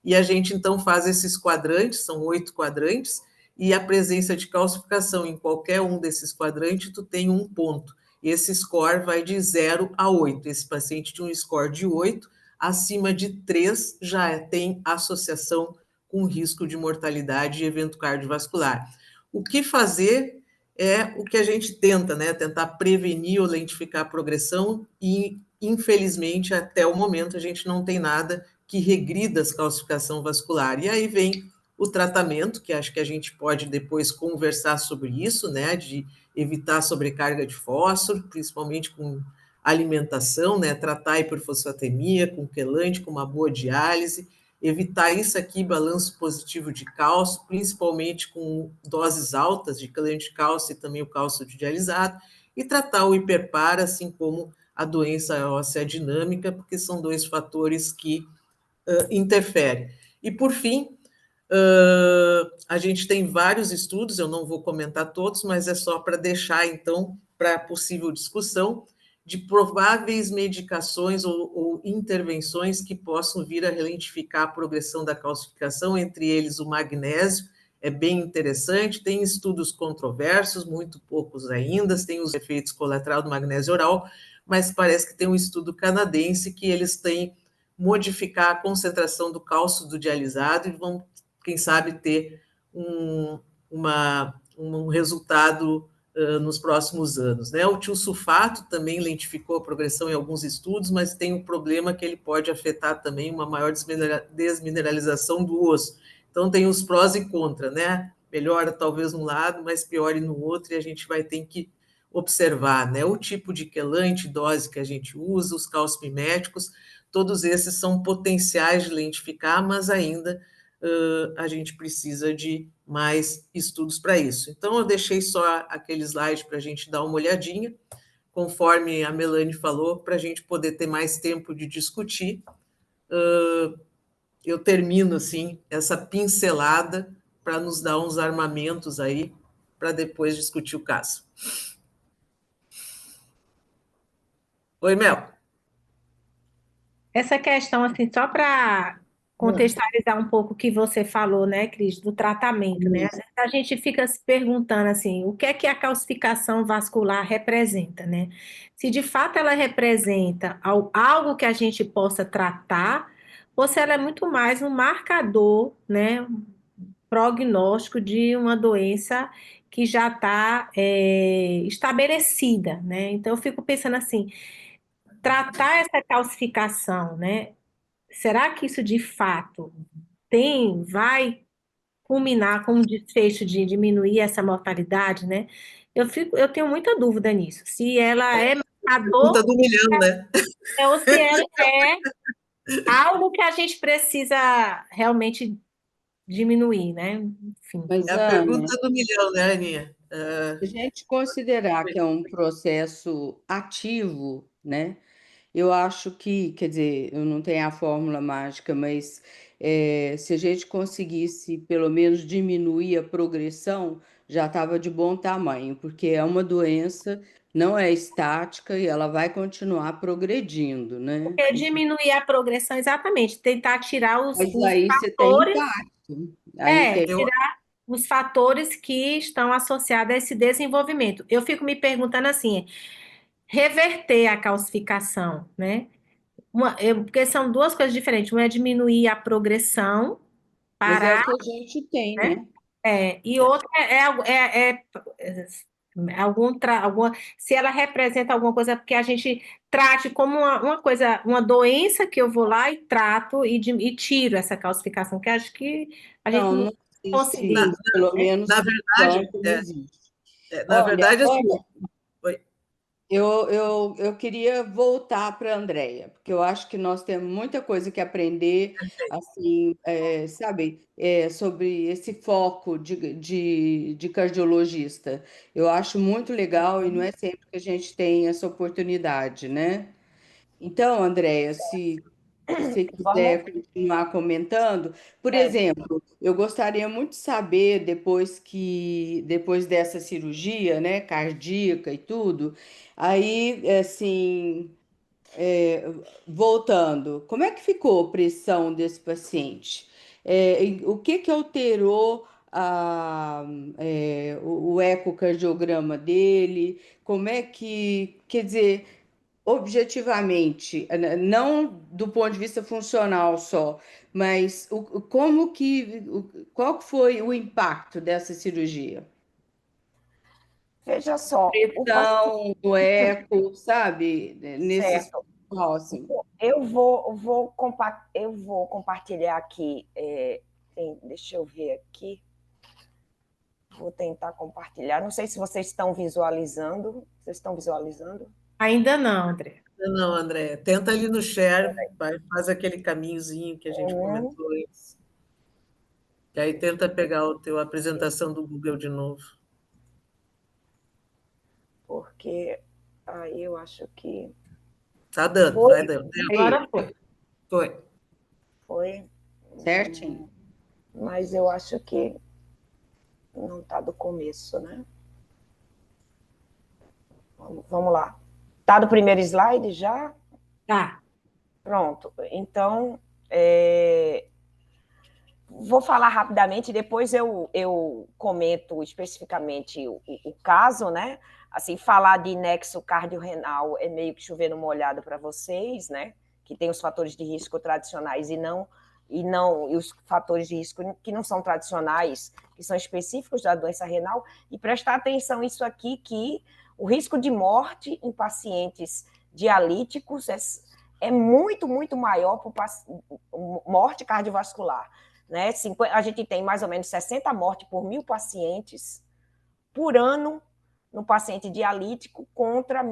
e a gente então faz esses quadrantes, são 8 quadrantes, e a presença de calcificação em qualquer um desses quadrantes, tu tem 1 ponto. Esse score vai de 0 a 8. Esse paciente tinha um score de 8, acima de 3 já tem associação com risco de mortalidade e evento cardiovascular. O que fazer é o que a gente tenta, né? Tentar prevenir ou lentificar a progressão e infelizmente, até o momento, a gente não tem nada que regrida a calcificação vascular. E aí vem o tratamento, que acho que a gente pode depois conversar sobre isso, né, de evitar sobrecarga de fósforo, principalmente com alimentação, né, tratar a hiperfosfatemia com quelante, com uma boa diálise, evitar isso aqui, balanço positivo de cálcio, principalmente com doses altas de quelante de cálcio e também o cálcio dialisado, e tratar o hiperpar, assim como a doença óssea dinâmica, porque são dois fatores que interferem. E, por fim, a gente tem vários estudos, eu não vou comentar todos, mas é só para deixar, então, para possível discussão, de prováveis medicações ou intervenções que possam vir a ralentificar a progressão da calcificação, entre eles o magnésio, é bem interessante, tem estudos controversos, muito poucos ainda, tem os efeitos colaterais do magnésio oral, mas parece que tem um estudo canadense que eles têm modificar a concentração do cálcio do dialisado e vão, quem sabe, ter um resultado nos próximos anos. Né? O tiosulfato também lentificou a progressão em alguns estudos, mas tem um problema que ele pode afetar também uma maior desmineralização do osso. Então, tem os prós e contra, né? Melhora talvez num lado, mas piore no outro, e a gente vai ter que observar, né? O tipo de quelante, dose que a gente usa, os calcimiméticos, todos esses são potenciais de lentificar, mas ainda a gente precisa de mais estudos para isso. Então, eu deixei só aquele slide para a gente dar uma olhadinha, conforme a Melanie falou, para a gente poder ter mais tempo de discutir. Eu termino, assim, essa pincelada para nos dar uns armamentos aí, para depois discutir o caso. Oi, Mel. Essa questão, assim, só para contextualizar um pouco o que você falou, né, Cris, do tratamento, né? Às vezes a gente fica se perguntando, assim, o que é que a calcificação vascular representa, né? Se de fato ela representa algo que a gente possa tratar, ou se ela é muito mais um marcador, né, um prognóstico de uma doença que já está estabelecida, né? Então eu fico pensando assim, tratar essa calcificação, né? Será que isso de fato vai culminar com um desfecho de diminuir essa mortalidade, né? Eu tenho muita dúvida nisso. Se ela é Pergunta marcador do milhão, né? ou se ela é algo que a gente precisa realmente diminuir, né? Enfim. Mas, É a Ana, pergunta do milhão, né, Aninha? se a gente considerar que é um processo ativo, né? Eu acho que, quer dizer, eu não tenho a fórmula mágica, mas se a gente conseguisse pelo menos diminuir a progressão, já estava de bom tamanho, porque é uma doença, não é estática e ela vai continuar progredindo, né? Porque diminuir a progressão, exatamente, tentar tirar Mas os aí você tem fatores, impacto. Aí tem. tirar os fatores que estão associados a esse desenvolvimento. Eu fico me perguntando assim, reverter a calcificação, né? Porque são duas coisas diferentes. Uma é diminuir a progressão, Mas é o parar, que a gente tem, né? né? E outra se ela representa alguma coisa que a gente trate como uma coisa, uma doença que eu vou lá e trato e tiro essa calcificação, que acho que a gente Não, não não conseguiria, existe, pelo menos Na por verdade, enquanto não existe. na Olha, verdade, assim, Ana, oi. eu queria voltar para a Andréia, porque eu acho que nós temos muita coisa que aprender, assim, sabe, sobre esse foco de cardiologista. Eu acho muito legal e não é sempre que a gente tem essa oportunidade, né? Então, Andréia, se você Vamos, quiser continuar comentando, por é, exemplo, eu gostaria muito de saber, depois dessa cirurgia, né, cardíaca e tudo, aí, assim, é, voltando, como é que ficou a pressão desse paciente? O que que alterou o ecocardiograma dele? Como é que, quer dizer, objetivamente, não do ponto de vista funcional só, mas qual que foi o impacto dessa cirurgia? veja só, o paciente, Pressão, o eco, sabe? Nesses certo. Ótimo. Eu vou compartilhar aqui. Deixa eu ver aqui. Vou tentar compartilhar. Não sei se vocês estão visualizando. Vocês estão visualizando? Ainda não, André. Não, André. Tenta ali no share, faz aquele caminhozinho que a gente comentou antes. E aí tenta pegar a apresentação do Google de novo. Porque aí eu acho que... Tá dando, Foi. vai dando. Agora foi. Foi. Certinho. Mas eu acho que não está do começo, né? Vamos lá. Está do primeiro slide já? Tá. Pronto. Então, vou falar rapidamente, depois eu comento especificamente o caso, né? Assim, falar de nexo cardiorrenal é meio que chover numa olhada para vocês, né? Que tem os fatores de risco tradicionais e os fatores de risco que não são tradicionais, que são específicos da doença renal, e prestar atenção nisso aqui, que o risco de morte em pacientes dialíticos é muito, muito maior por morte cardiovascular. Né? A gente tem mais ou menos 60 mortes por 1.000 pacientes por ano no paciente dialítico contra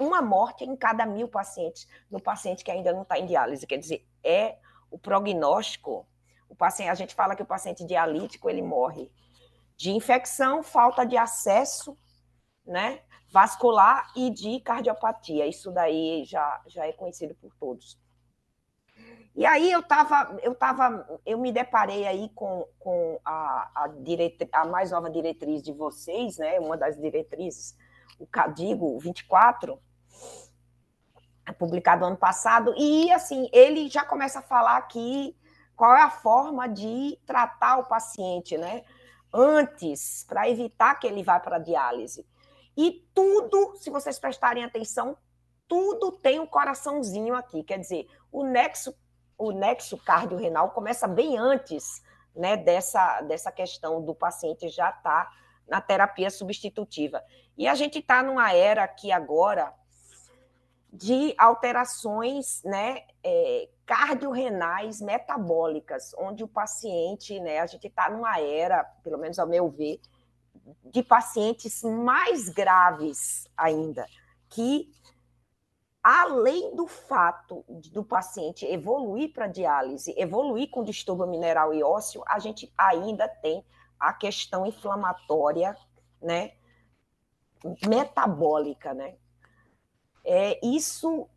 uma morte em cada 1.000 pacientes no paciente que ainda não está em diálise. Quer dizer, o prognóstico, a gente fala que o paciente dialítico ele morre de infecção, falta de acesso, né, vascular e de cardiopatia. Isso daí já é conhecido por todos. E aí eu me deparei aí com a mais nova diretriz de vocês, né? Uma das diretrizes, o CADIGO 24, publicado ano passado, e assim, ele já começa a falar aqui qual é a forma de tratar o paciente, né? Antes, para evitar que ele vá para a diálise. E tudo, se vocês prestarem atenção, tudo tem um coraçãozinho aqui, quer dizer, o nexo cardiorrenal começa bem antes, né, dessa questão do paciente já estar na terapia substitutiva. E a gente está numa era aqui agora de alterações, né, cardiorrenais metabólicas, onde o paciente, né, a gente está numa era, pelo menos ao meu ver, de pacientes mais graves ainda, que além do fato do paciente evoluir para diálise, evoluir com distúrbio mineral e ósseo, a gente ainda tem a questão inflamatória, né, metabólica, né? Isso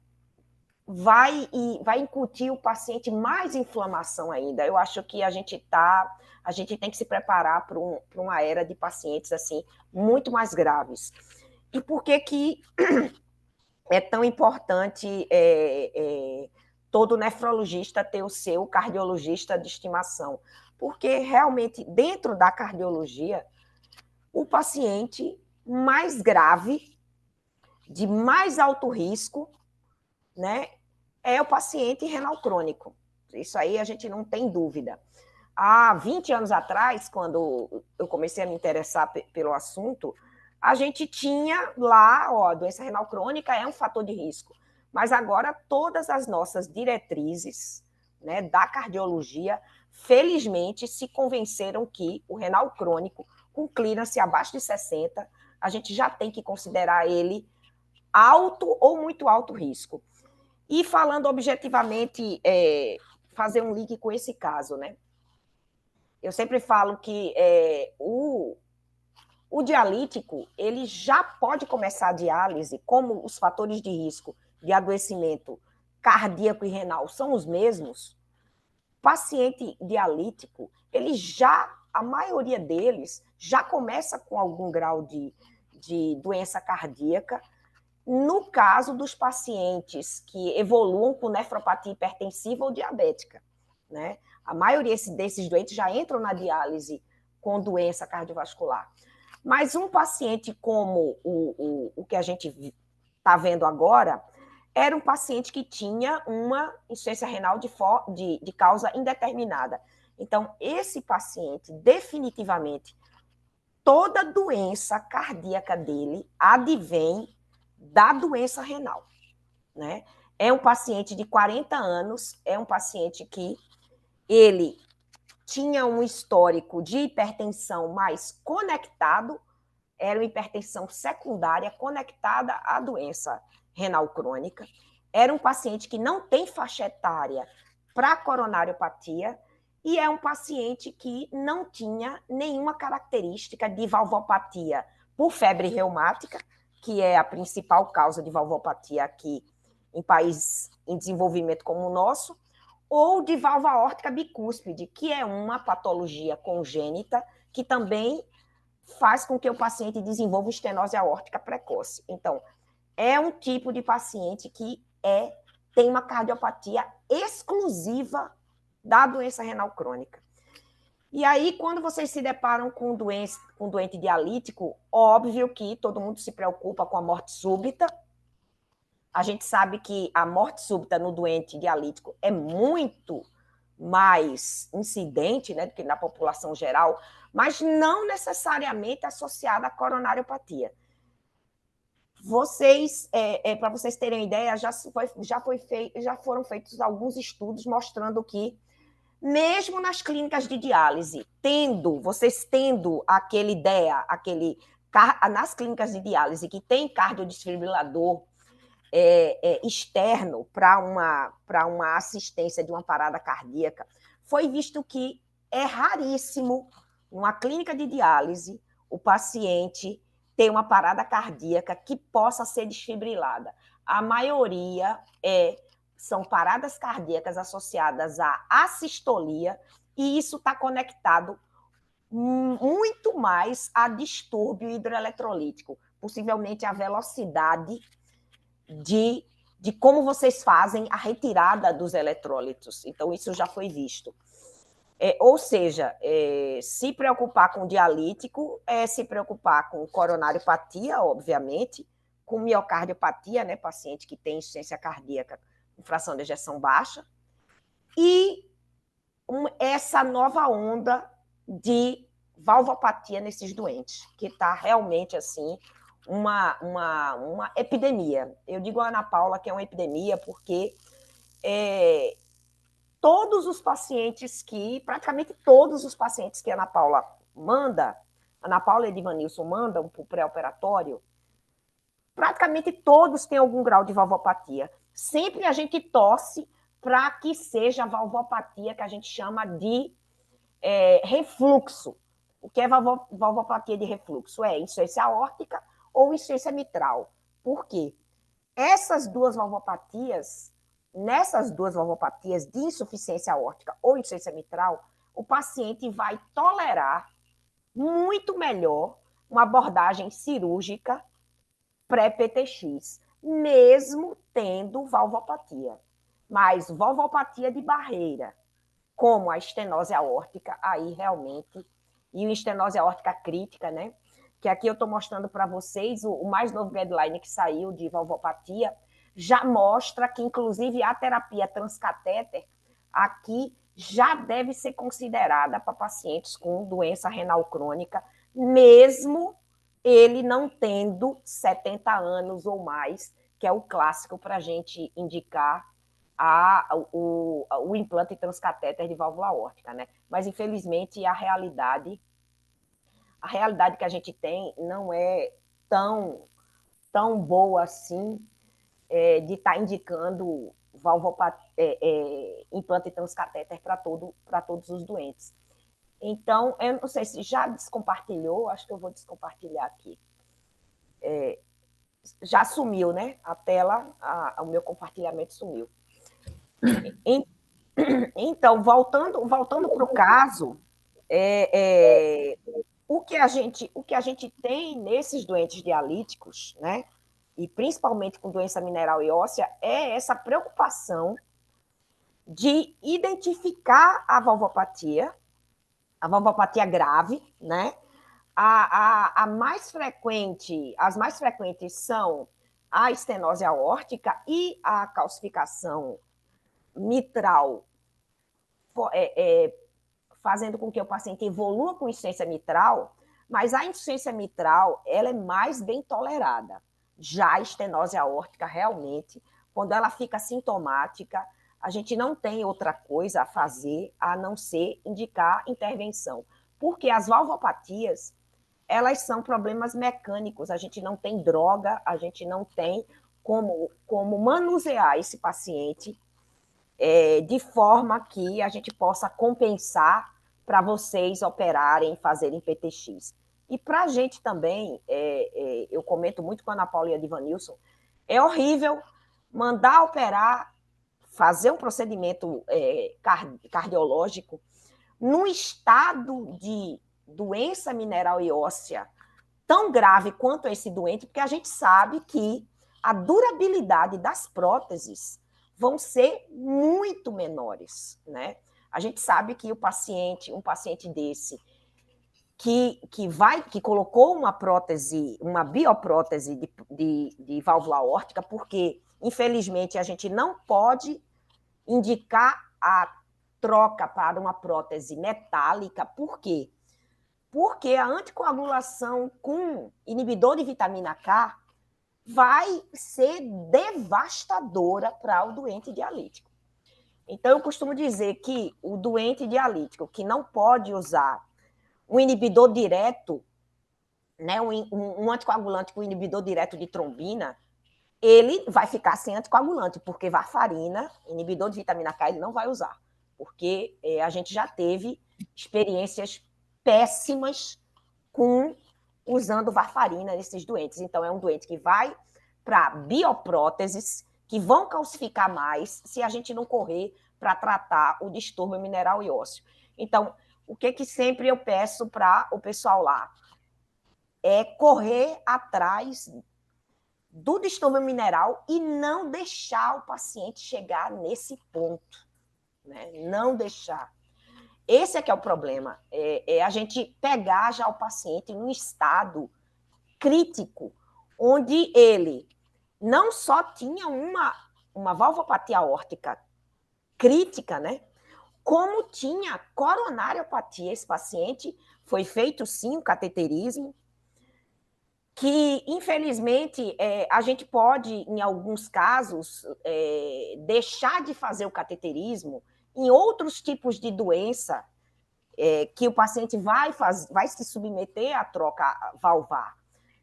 vai incutir o paciente mais inflamação ainda. Eu acho que a gente tem que se preparar para uma era de pacientes assim muito mais graves. E por que é tão importante todo nefrologista ter o seu cardiologista de estimação? Porque realmente, dentro da cardiologia, o paciente mais grave, de mais alto risco, né, é o paciente renal crônico. Isso aí a gente não tem dúvida. Há 20 anos atrás, quando eu comecei a me interessar pelo assunto, a gente tinha lá, a doença renal crônica é um fator de risco. Mas agora todas as nossas diretrizes, né, da cardiologia, felizmente, se convenceram que o renal crônico, com clearance abaixo de 60, a gente já tem que considerar ele alto ou muito alto risco. E falando objetivamente, fazer um link com esse caso, né? Eu sempre falo que o dialítico, ele já pode começar a diálise, como os fatores de risco de adoecimento cardíaco e renal são os mesmos. Paciente dialítico, a maioria deles já começa com algum grau de doença cardíaca. No caso dos pacientes que evoluam com nefropatia hipertensiva ou diabética, né? A maioria desses doentes já entram na diálise com doença cardiovascular. Mas um paciente como o que a gente está vendo agora, era um paciente que tinha uma insuficiência renal de causa indeterminada. Então, esse paciente, definitivamente, toda doença cardíaca dele advém da doença renal. né? É um paciente de 40 anos, é um paciente que ele tinha um histórico de hipertensão mais conectado, era uma hipertensão secundária conectada à doença renal crônica. Era um paciente que não tem faixa etária para coronariopatia e é um paciente que não tinha nenhuma característica de valvopatia por febre reumática, que é a principal causa de valvopatia aqui em países em desenvolvimento como o nosso, ou de valva aórtica bicúspide, que é uma patologia congênita que também faz com que o paciente desenvolva estenose aórtica precoce. Então, é um tipo de paciente que tem uma cardiopatia exclusiva da doença renal crônica. E aí, quando vocês se deparam com um doente dialítico, óbvio que todo mundo se preocupa com a morte súbita. A gente sabe que a morte súbita no doente dialítico é muito mais incidente, né, do que na população geral, mas não necessariamente associada à coronariopatia. Para vocês terem ideia, já foram feitos alguns estudos mostrando que, mesmo nas clínicas de diálise, vocês tendo aquela ideia, nas clínicas de diálise que tem cardiodesfibrilador externo para uma assistência de uma parada cardíaca, foi visto que é raríssimo, numa clínica de diálise, o paciente ter uma parada cardíaca que possa ser desfibrilada. A maioria são paradas cardíacas associadas à assistolia, e isso está conectado muito mais a distúrbio hidroeletrolítico, possivelmente a velocidade de como vocês fazem a retirada dos eletrólitos. Então, isso já foi visto. Ou seja, se preocupar com dialítico é se preocupar com coronariopatia, obviamente, com miocardiopatia, né, paciente que tem insuficiência cardíaca com fração de ejeção baixa, e essa nova onda de valvopatia nesses doentes, que está realmente assim uma epidemia. Eu digo a Ana Paula que é uma epidemia porque praticamente todos os pacientes que a Ana Paula e Edvanilson mandam para o pré-operatório, praticamente todos têm algum grau de valvopatia. Sempre a gente torce para que seja a valvopatia que a gente chama de refluxo. O que é valvopatia de refluxo? É insuficiência aórtica ou insuficiência mitral. Por quê? Nessas duas valvopatias de insuficiência aórtica ou insuficiência mitral, o paciente vai tolerar muito melhor uma abordagem cirúrgica pré-PTX, mesmo tendo valvopatia. Mas valvopatia de barreira, como a estenose aórtica, aí realmente, e a estenose aórtica crítica, né? Que aqui eu estou mostrando para vocês, o mais novo guideline que saiu de valvopatia, já mostra que, inclusive, a terapia transcatéter aqui já deve ser considerada para pacientes com doença renal crônica, mesmo ele não tendo 70 anos ou mais, que é o clássico para a gente indicar o implante transcatéter de válvula aórtica, né? Mas, infelizmente, a realidade que a gente tem não é tão boa assim, de estar indicando implante transcatéter para todos os doentes. Então, eu não sei se já descompartilhou, acho que eu vou descompartilhar aqui. Já sumiu, né? A tela, o meu compartilhamento sumiu. Então, voltando para o caso, o que a gente tem nesses doentes dialíticos, né, e principalmente com doença mineral e óssea, é essa preocupação de identificar a valvopatia grave, né? As mais frequentes são a estenose aórtica e a calcificação mitral, fazendo com que o paciente evolua com insuficiência mitral, mas a insuficiência mitral ela é mais bem tolerada. Já a estenose aórtica, realmente, o quando ela fica sintomática, a gente não tem outra coisa a fazer a não ser indicar intervenção. Porque as valvopatias, elas são problemas mecânicos, a gente não tem droga, a gente não tem como manusear esse paciente de forma que a gente possa compensar para vocês operarem, fazerem PTX. E para a gente também, eu comento muito com a Ana Paula e a Divanilson, é horrível mandar operar, fazer um procedimento cardiológico num estado de doença mineral e óssea tão grave quanto esse doente, porque a gente sabe que a durabilidade das próteses vão ser muito menores, né? A gente sabe que um paciente desse, que colocou uma prótese, uma bioprótese de válvula aórtica, porque, infelizmente, a gente não pode indicar a troca para uma prótese metálica. Por quê? Porque a anticoagulação com inibidor de vitamina K vai ser devastadora para o doente dialítico. Então, eu costumo dizer que o doente dialítico que não pode usar um inibidor direto, né, um anticoagulante com inibidor direto de trombina, ele vai ficar sem anticoagulante, porque varfarina, inibidor de vitamina K, ele não vai usar, porque a gente já teve experiências péssimas usando varfarina nesses doentes. Então, é um doente que vai para biopróteses, que vão calcificar mais se a gente não correr para tratar o distúrbio mineral e ósseo. Então, o que sempre eu peço para o pessoal lá? É correr atrás do distúrbio mineral e não deixar o paciente chegar nesse ponto, né? Não deixar. Esse é que é o problema, é a gente pegar já o paciente em um estado crítico, onde ele não só tinha uma valvopatia aórtica crítica, né? Como tinha coronariopatia. Esse paciente foi feito, sim, um cateterismo, que, infelizmente, a gente pode, em alguns casos, deixar de fazer o cateterismo em outros tipos de doença, que o paciente vai se submeter à troca valvar.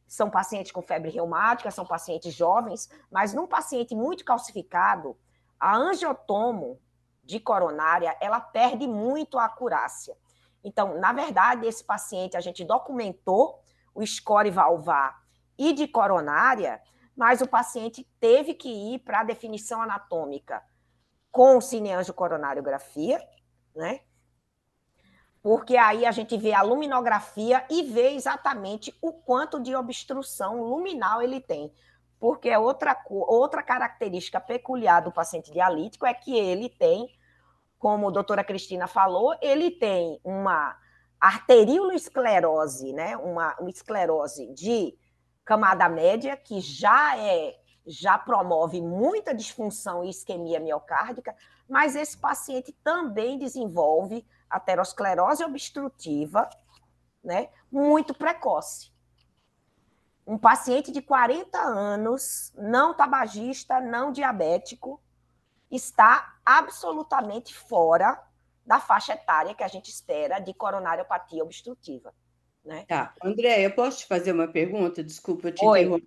São pacientes com febre reumática, são pacientes jovens, mas num paciente muito calcificado, a angiotomo de coronária, ela perde muito a acurácia. Então, na verdade, esse paciente, a gente documentou o score valvar e de coronária, mas o paciente teve que ir para a definição anatômica com cineangiocoronariografia, né? Porque aí a gente vê a luminografia e vê exatamente o quanto de obstrução luminal ele tem. Porque outra característica peculiar do paciente dialítico é que ele tem, como a doutora Cristina falou, ele tem uma arterioloesclerose, né? Uma esclerose de camada média, que já promove muita disfunção e isquemia miocárdica, mas esse paciente também desenvolve aterosclerose obstrutiva, né, muito precoce. Um paciente de 40 anos, não tabagista, não diabético, está absolutamente fora da faixa etária que a gente espera de coronariopatia obstrutiva, né? Tá. André, eu posso te fazer uma pergunta? Desculpa te Oi, interromper.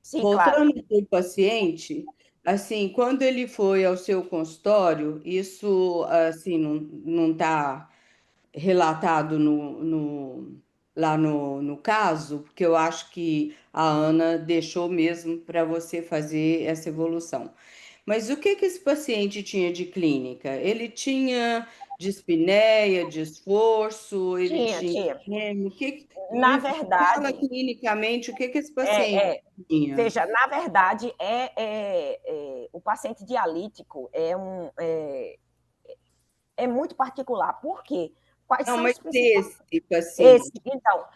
sim, Voltando claro. para o paciente, assim, quando ele foi ao seu consultório, isso assim não está relatado lá no caso, porque eu acho que a Ana deixou mesmo para você fazer essa evolução. Mas o que esse paciente tinha de clínica? Ele tinha dispneia, de esforço, ele tinha Tinha. remo, Na me fala verdade, clinicamente o que esse paciente tinha. veja, na verdade, o paciente dialítico é muito particular. Por quê? Quais Não, são mas os principais... esse paciente. Então,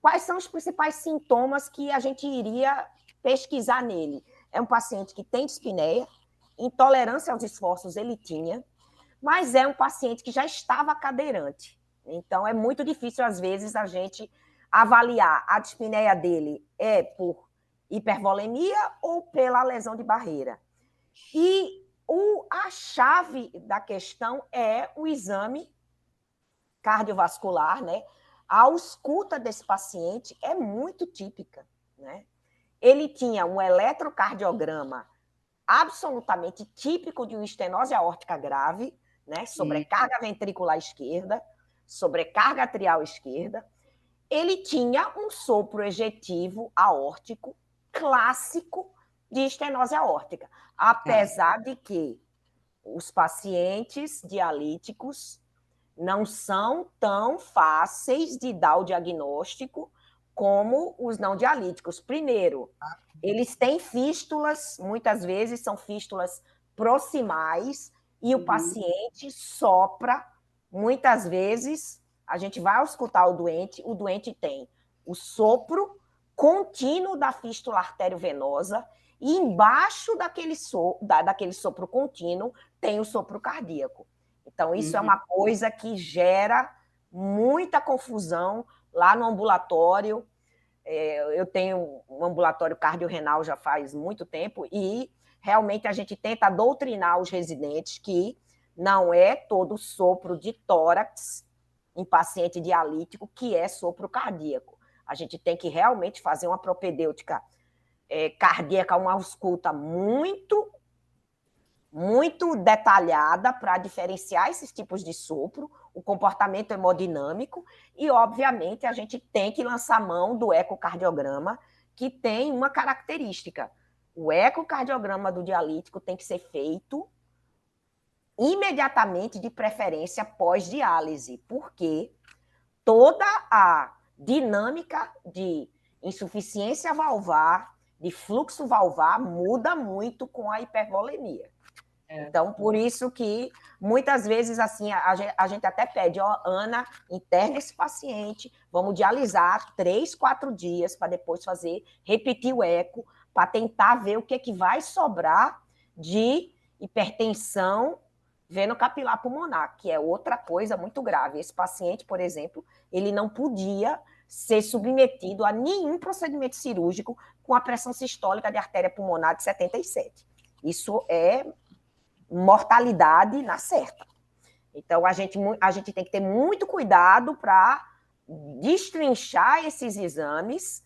quais são os principais sintomas que a gente iria pesquisar nele? É um paciente que tem dispneia, intolerância aos esforços ele tinha, mas é um paciente que já estava cadeirante. Então, é muito difícil, às vezes, a gente avaliar a dispneia dele por hipervolemia ou pela lesão de barreira. E a chave da questão é o exame cardiovascular, né? A ausculta desse paciente é muito típica, né? Ele tinha um eletrocardiograma absolutamente típico de uma estenose aórtica grave, né? Sobrecarga ventricular esquerda, sobrecarga atrial esquerda. Ele tinha um sopro ejetivo aórtico clássico de estenose aórtica, apesar de que os pacientes dialíticos não são tão fáceis de dar o diagnóstico como os não dialíticos. Primeiro, eles têm fístulas, muitas vezes são fístulas proximais, e o paciente sopra, muitas vezes, a gente vai escutar o doente tem o sopro contínuo da fístula arteriovenosa, e embaixo daquele sopro contínuo tem o sopro cardíaco. Então, isso é uma coisa que gera muita confusão lá no ambulatório. Eu tenho um ambulatório cardiorrenal já faz muito tempo e realmente a gente tenta doutrinar os residentes que não é todo sopro de tórax em paciente dialítico que é sopro cardíaco. A gente tem que realmente fazer uma propedêutica cardíaca, uma ausculta muito detalhada para diferenciar esses tipos de sopro, o comportamento hemodinâmico, e, obviamente, a gente tem que lançar mão do ecocardiograma, que tem uma característica. O ecocardiograma do dialítico tem que ser feito imediatamente, de preferência pós-diálise, porque toda a dinâmica de insuficiência valvar, de fluxo valvar, muda muito com a hipervolemia. Então, por isso que, muitas vezes, assim, a gente até pede, Ana, interna esse paciente, vamos dialisar 3, 4 dias para depois repetir o eco, para tentar ver o que vai sobrar de hipertensão venocapilar pulmonar, que é outra coisa muito grave. Esse paciente, por exemplo, ele não podia ser submetido a nenhum procedimento cirúrgico com a pressão sistólica de artéria pulmonar de 77. Isso é mortalidade na certa. Então, a gente tem que ter muito cuidado para destrinchar esses exames.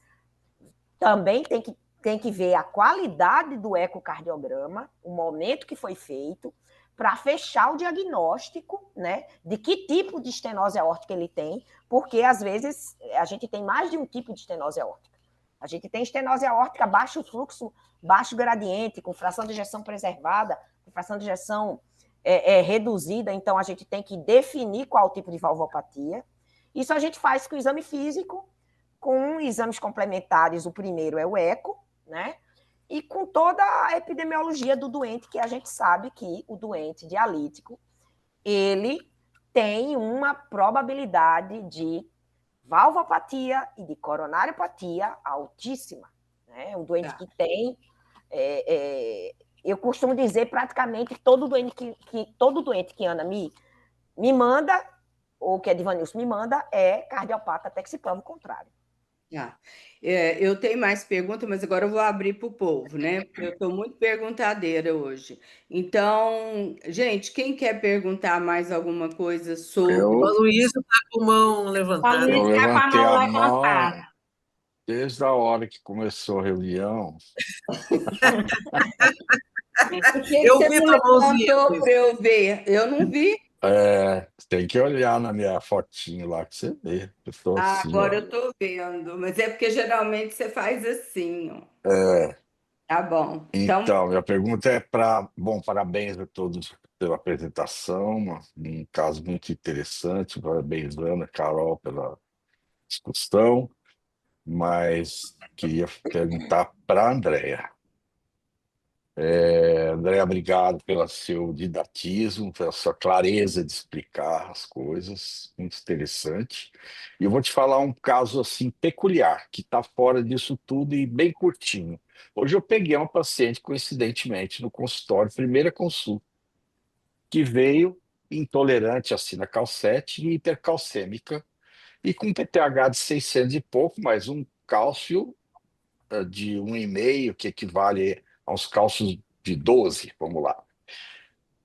Também tem que ver a qualidade do ecocardiograma, o momento que foi feito, para fechar o diagnóstico, né, de que tipo de estenose aórtica ele tem, porque, às vezes, a gente tem mais de um tipo de estenose aórtica. A gente tem estenose aórtica baixo fluxo, baixo gradiente, com fração de ejeção preservada, com fração de ejeção reduzida, então a gente tem que definir qual tipo de valvopatia. Isso a gente faz com o exame físico, com exames complementares. O primeiro é o eco, né? E com toda a epidemiologia do doente, que a gente sabe que o doente dialítico, ele tem uma probabilidade de valvopatia e de coronariopatia altíssima, né? Um doente que tem... eu costumo dizer, praticamente, todo doente que Ana me manda, ou que Edvanilson me manda, é cardiopata, até que se prove o contrário. Eu tenho mais perguntas, mas agora eu vou abrir para o povo, né? Porque eu estou muito perguntadeira hoje. Então, gente, quem quer perguntar mais alguma coisa sobre... O Luiz está com a mão levantada. Eu levantei a mão desde a hora que começou a reunião. Por que Eu você vi não tua mãozinha, levantou Luiz. para eu ver? Eu não vi. Tem que olhar na minha fotinho lá que você vê. Eu tô assim, Agora ó. eu estou vendo, mas é porque geralmente você faz assim, ó. Tá bom. Então, minha pergunta é bom, parabéns a todos pela apresentação, um caso muito interessante, parabéns, Ana, Carol, pela discussão, mas queria perguntar para a Andréia. Andréia, obrigado pelo seu didatismo, pela sua clareza de explicar as coisas, muito interessante. E eu vou te falar um caso assim peculiar, que está fora disso tudo e bem curtinho. Hoje eu peguei uma paciente, coincidentemente, no consultório, primeira consulta, que veio intolerante à sinacalcete e hipercalcêmica, e com PTH de 600 e pouco, mas um cálcio de 1,5, que equivale aos cálcios de 12, vamos lá.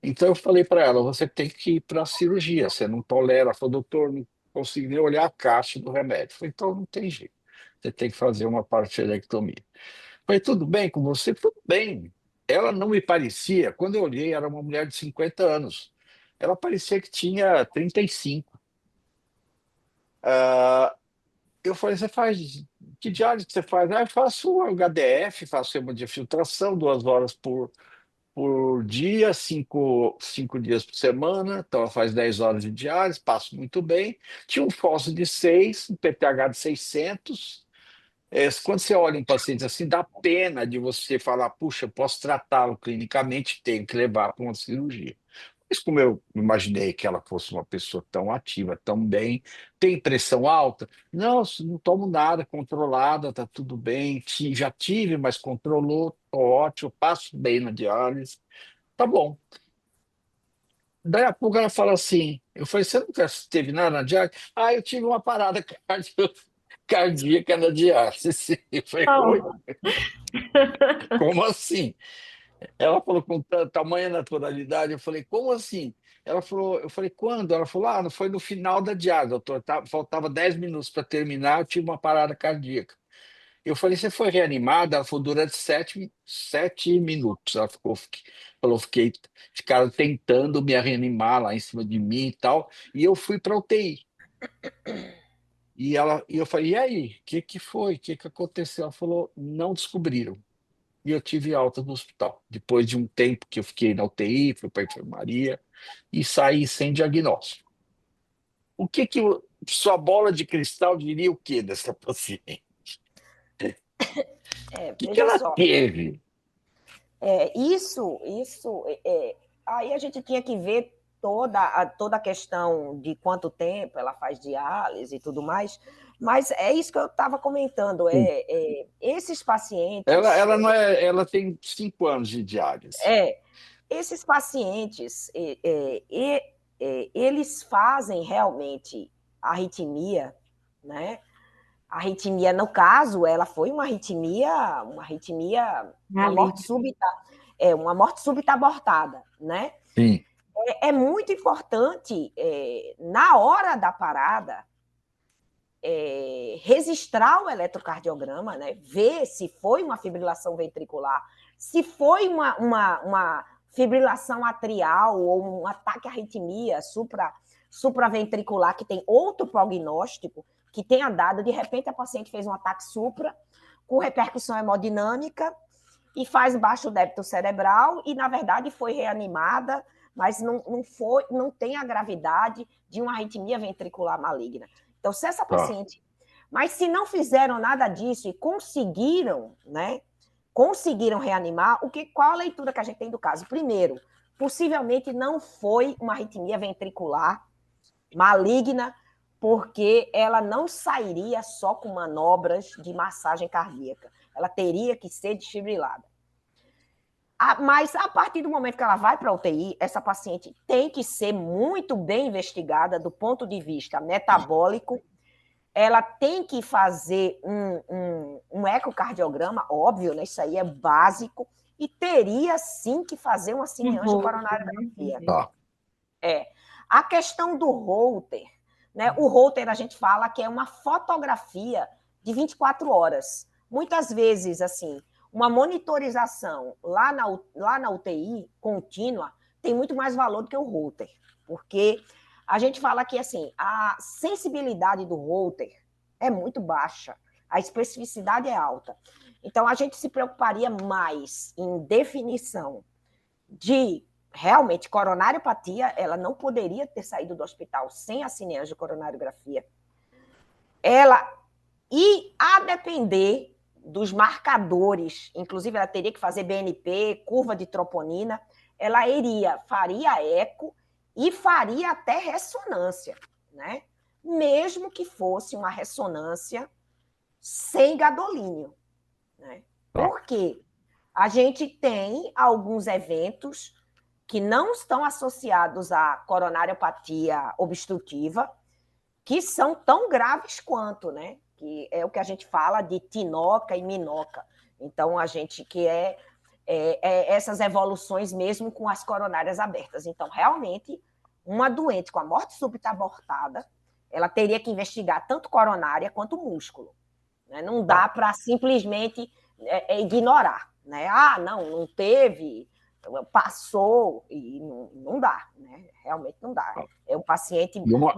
Então eu falei para ela, você tem que ir para a cirurgia, você não tolera. Ela falou, doutor, não consigo nem olhar a caixa do remédio. Eu falei, então não tem jeito, você tem que fazer uma parcialectomia. Eu falei, tudo bem com você? Tudo bem. Ela não me parecia, quando eu olhei, era uma mulher de 50 anos. Ela parecia que tinha 35. Ah, eu falei, você faz, que diálise que você faz? Ah, eu faço HDF, faço hemodiafiltração 2 horas por dia, cinco dias por semana, então ela faz 10 horas de diálise, passo muito bem. Tinha um fósforo de 6, um PTH de 600. Quando você olha em pacientes assim, dá pena de você falar, puxa, eu posso tratá-lo clinicamente, tenho que levar para uma cirurgia. Mas como eu imaginei que ela fosse uma pessoa tão ativa, tão bem, tem pressão alta? Não, não tomo nada, controlada, tá tudo bem. Já tive, mas controlou, tô ótimo, passo bem na diálise, tá bom. Daí a pouco ela fala assim, eu falei, você nunca teve nada na diálise? Ah, eu tive uma parada cardíaca na diálise. Eu falei, oi? Oh, Como assim? Ela falou com tamanha naturalidade. Eu falei, como assim? Ela falou, eu falei, quando? Ela falou, não foi no final da diálise, doutor. Faltava 10 minutos para terminar, eu tive uma parada cardíaca. Eu falei, você foi reanimada? Ela falou, durante 7 minutos. Ficaram tentando me reanimar lá em cima de mim e tal. E eu fui para UTI. E eu falei, e aí? O que foi? O que aconteceu? Ela falou, não descobriram. E eu tive alta no hospital. Depois de um tempo que eu fiquei na UTI, fui para a enfermaria e saí sem diagnóstico. O que sua bola de cristal diria o que dessa paciente? O que Veja ela só, teve? aí a gente tinha que ver toda a questão de quanto tempo ela faz diálise e tudo mais, mas é isso que eu estava comentando, esses pacientes, Ela não é, ela tem 5 anos de diálise. esses pacientes, eles fazem realmente arritmia, né? A arritmia, no caso, ela foi uma morte súbita, uma morte súbita abortada, né? Sim, É muito importante, na hora da parada, registrar o eletrocardiograma, né? Ver se foi uma fibrilação ventricular, se foi uma fibrilação atrial ou um ataque à arritmia supraventricular, que tem outro prognóstico, que tenha dado, de repente a paciente fez um ataque supra, com repercussão hemodinâmica, e faz baixo débito cerebral, e na verdade foi reanimada, mas não tem a gravidade de uma arritmia ventricular maligna. Então, se essa paciente... Mas se não fizeram nada disso e conseguiram, né? Conseguiram reanimar, qual a leitura que a gente tem do caso? Primeiro, possivelmente não foi uma arritmia ventricular maligna, porque ela não sairia só com manobras de massagem cardíaca. Ela teria que ser desfibrilada. Mas a partir do momento que ela vai para a UTI, essa paciente tem que ser muito bem investigada do ponto de vista metabólico. Ela tem que fazer um ecocardiograma, óbvio, né? Isso aí é básico, e teria sim que fazer uma cineangiocoronariografia. A questão do Holter, né? O Holter a gente fala que é uma fotografia de 24 horas. Muitas vezes, assim, uma monitorização lá na UTI contínua tem muito mais valor do que o Holter, porque a gente fala que assim, a sensibilidade do Holter é muito baixa, a especificidade é alta. Então, a gente se preocuparia mais em definição de realmente coronariopatia, ela não poderia ter saído do hospital sem a cineangiocoronariografia. E a depender dos marcadores, inclusive ela teria que fazer BNP, curva de troponina, ela faria eco e faria até ressonância, né? Mesmo que fosse uma ressonância sem gadolínio, né? Por quê? A gente tem alguns eventos que não estão associados à coronariopatia obstrutiva, que são tão graves quanto, né? Que é o que a gente fala de tinoca e minoca. Então, a gente que essas evoluções mesmo com as coronárias abertas. Então, realmente, uma doente com a morte súbita abortada, ela teria que investigar tanto coronária quanto músculo. Né? Não dá para simplesmente ignorar. Né? Ah, não teve, passou, e não dá. Né? Realmente não dá. É um paciente... Uma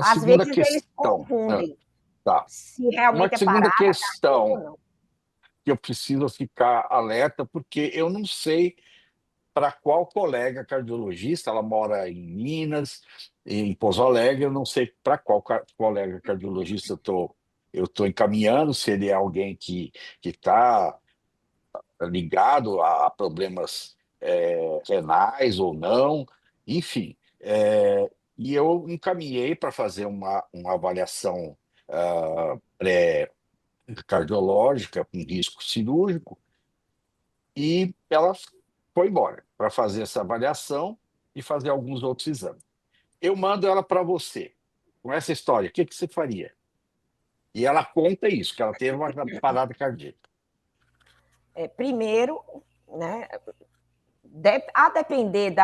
às segunda vezes questão. eles confundem se Uma realmente é segunda parada questão ou não. que eu preciso ficar alerta, porque eu não sei para qual colega cardiologista, ela mora em Minas, em Pouso Alegre, eu não sei para qual colega cardiologista eu estou encaminhando, se ele é alguém que está ligado a problemas renais ou não, enfim. E eu encaminhei para fazer uma avaliação pré-cardiológica com risco cirúrgico, e ela foi embora para fazer essa avaliação e fazer alguns outros exames. Eu mando ela para você, com essa história, o que você faria? E ela conta isso, que ela teve uma parada cardíaca. Primeiro, né, a depender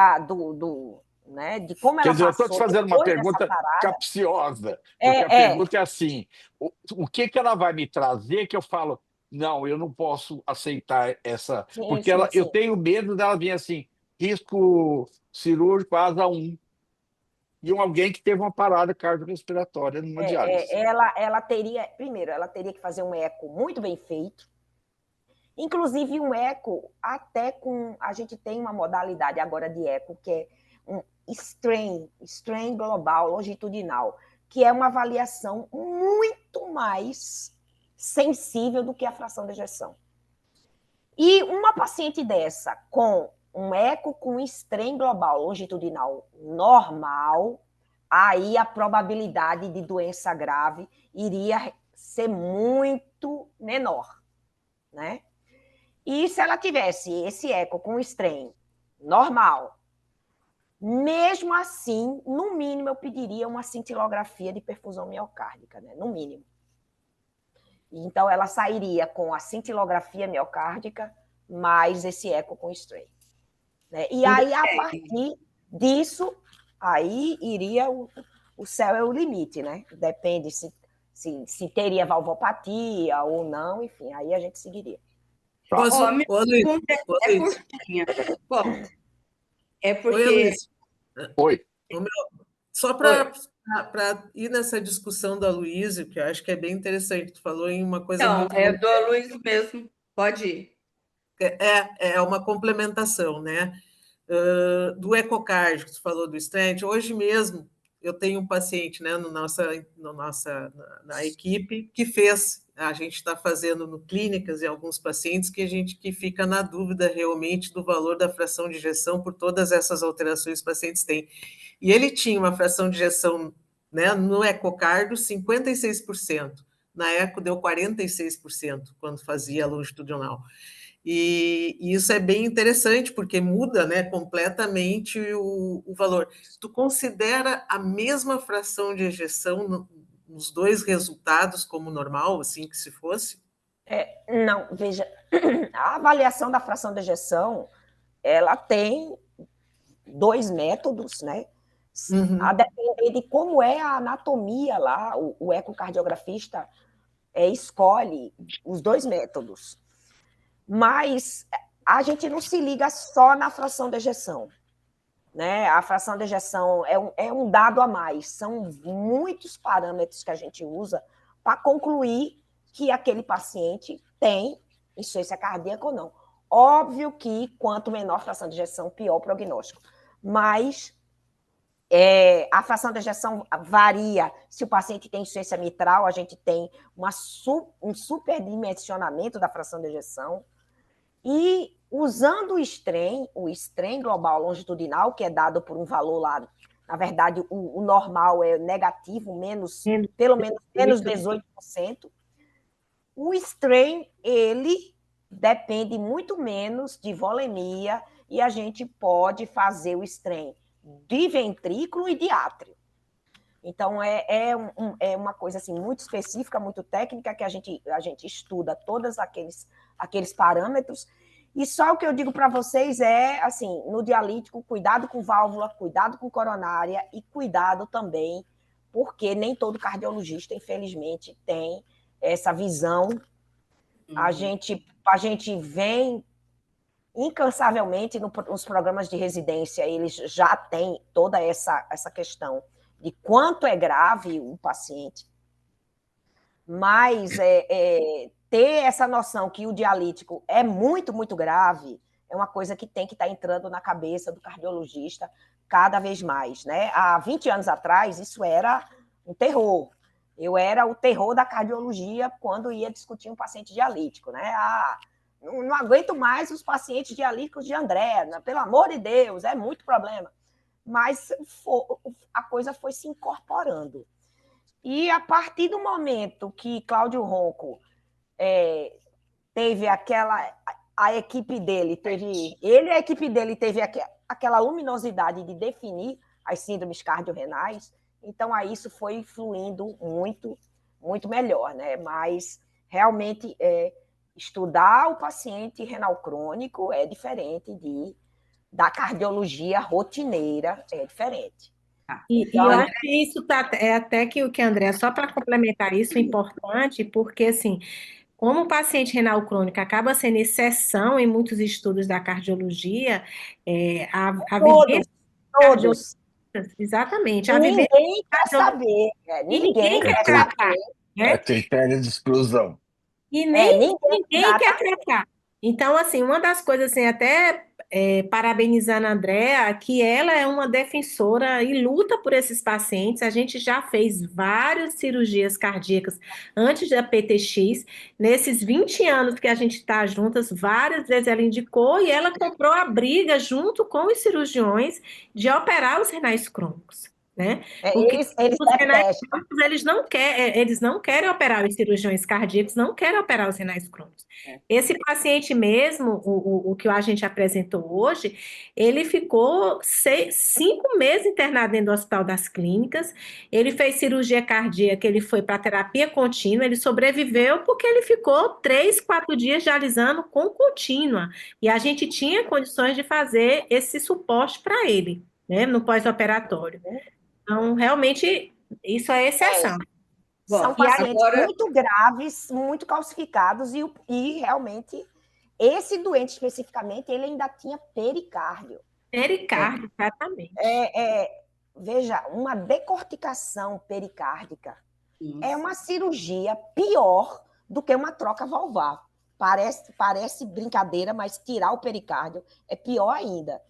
né, de como Quer ela dizer, eu estou te passou fazendo uma depois dessa pergunta parada. capciosa, porque a pergunta é assim: o que ela vai me trazer que eu falo, não, eu não posso aceitar essa. Sim, Porque sim, eu sim. tenho medo dela vir assim, risco cirúrgico asa 1, e alguém que teve uma parada cardiorrespiratória numa diálise. Ela teria, primeiro, ela teria que fazer um eco muito bem feito. Inclusive, um eco, até com. A gente tem uma modalidade agora de eco, que é um strain global longitudinal, que é uma avaliação muito mais sensível do que a fração de ejeção. E uma paciente dessa, com um eco com strain global longitudinal normal, aí a probabilidade de doença grave iria ser muito menor, né? E se ela tivesse esse eco com strain normal, mesmo assim, no mínimo, eu pediria uma cintilografia de perfusão miocárdica, né? No mínimo. Então, ela sairia com a cintilografia miocárdica mais esse eco com strain. Né? E aí, a partir disso, aí iria o céu é o limite, né? Depende se teria valvopatia ou não, enfim, aí a gente seguiria. Minha pergunta é curtinha. Bom, é porque... Oi, Luiz. Oi. Só para ir nessa discussão da Luísa, que eu acho que é bem interessante, tu falou em uma coisa muito... Não, é do Aloysio mesmo, pode ir. É uma complementação, né? Do ecocárdio, que tu falou do stent, hoje mesmo eu tenho um paciente, né, na equipe que fez, a gente está fazendo no clínicas e alguns pacientes que fica na dúvida realmente do valor da fração de ejeção por todas essas alterações que os pacientes têm. E ele tinha uma fração de ejeção, né, no ecocardio 56%, na eco deu 46% quando fazia a longitudinal. E isso é bem interessante, porque muda, né, completamente o valor. Tu considera a mesma fração de ejeção nos dois resultados como normal, assim que se fosse? Não, veja, a avaliação da fração de ejeção, ela tem 2 métodos, né? A depender de como é a anatomia lá, o ecocardiografista escolhe os 2 métodos. Mas a gente não se liga só na fração de ejeção. Né? A fração de ejeção é um dado a mais. São muitos parâmetros que a gente usa para concluir que aquele paciente tem insuficiência cardíaca ou não. Óbvio que quanto menor a fração de ejeção, pior o prognóstico. Mas a fração de ejeção varia. Se o paciente tem insuficiência mitral, a gente tem um superdimensionamento da fração de ejeção. E usando o strain global longitudinal, que é dado por um valor lá, na verdade, o normal é negativo, pelo menos menos 18%. O strain, ele depende muito menos de volemia e a gente pode fazer o strain de ventrículo e de átrio. Então, é uma coisa assim, muito específica, muito técnica, que a gente estuda todos aqueles parâmetros. E só o que eu digo para vocês é, assim, no dialítico, cuidado com válvula, cuidado com coronária e cuidado também, porque nem todo cardiologista, infelizmente, tem essa visão. A gente vem incansavelmente nos programas de residência, eles já têm toda essa questão de quanto é grave o paciente, mas ter essa noção que o dialítico é muito, muito grave é uma coisa que tem que estar entrando na cabeça do cardiologista cada vez mais, né? Há 20 anos atrás, isso era um terror. Eu era o terror da cardiologia quando ia discutir um paciente dialítico, né? Não aguento mais os pacientes dialíticos de André, né? Pelo amor de Deus, é muito problema. Mas a coisa foi se incorporando. E a partir do momento que Cláudio Ronco teve a equipe dele teve aquela luminosidade de definir as síndromes cardiorrenais, então aí isso foi fluindo muito, muito melhor, né? Mas realmente estudar o paciente renal crônico é diferente da cardiologia rotineira, é diferente. E eu acho que isso até que o que André, só para complementar isso, é importante, porque assim, como o paciente renal crônico acaba sendo exceção em muitos estudos da cardiologia, a vivência Todos. Exatamente, E a vivência ninguém quer saber. e ninguém quer tratar, né? É critério de exclusão. E nem ninguém quer tratar. Então, assim, uma das coisas, assim, até parabenizando a Andréa, que ela é uma defensora e luta por esses pacientes. A gente já fez várias cirurgias cardíacas antes da PTX. Nesses 20 anos que a gente está juntas, várias vezes ela indicou e ela comprou a briga junto com os cirurgiões de operar os renais crônicos. Né? Porque Eles os renais crônicos, eles não querem operar os cirurgiões cardíacos, não querem operar os renais crônicos. Esse paciente mesmo, o que a gente apresentou hoje, ele ficou 5 meses internado dentro do Hospital das Clínicas, ele fez cirurgia cardíaca, ele foi para terapia contínua, ele sobreviveu porque ele ficou 3, 4 dias dialisando com contínua, e a gente tinha condições de fazer esse suporte para ele, né, no pós-operatório. Então, realmente, isso é exceção. São pacientes muito graves, muito calcificados, e realmente, esse doente especificamente, ele ainda tinha pericárdio. Pericárdio, exatamente. Veja, uma decorticação pericárdica é uma cirurgia pior do que uma troca valvar. Parece brincadeira, mas tirar o pericárdio é pior ainda.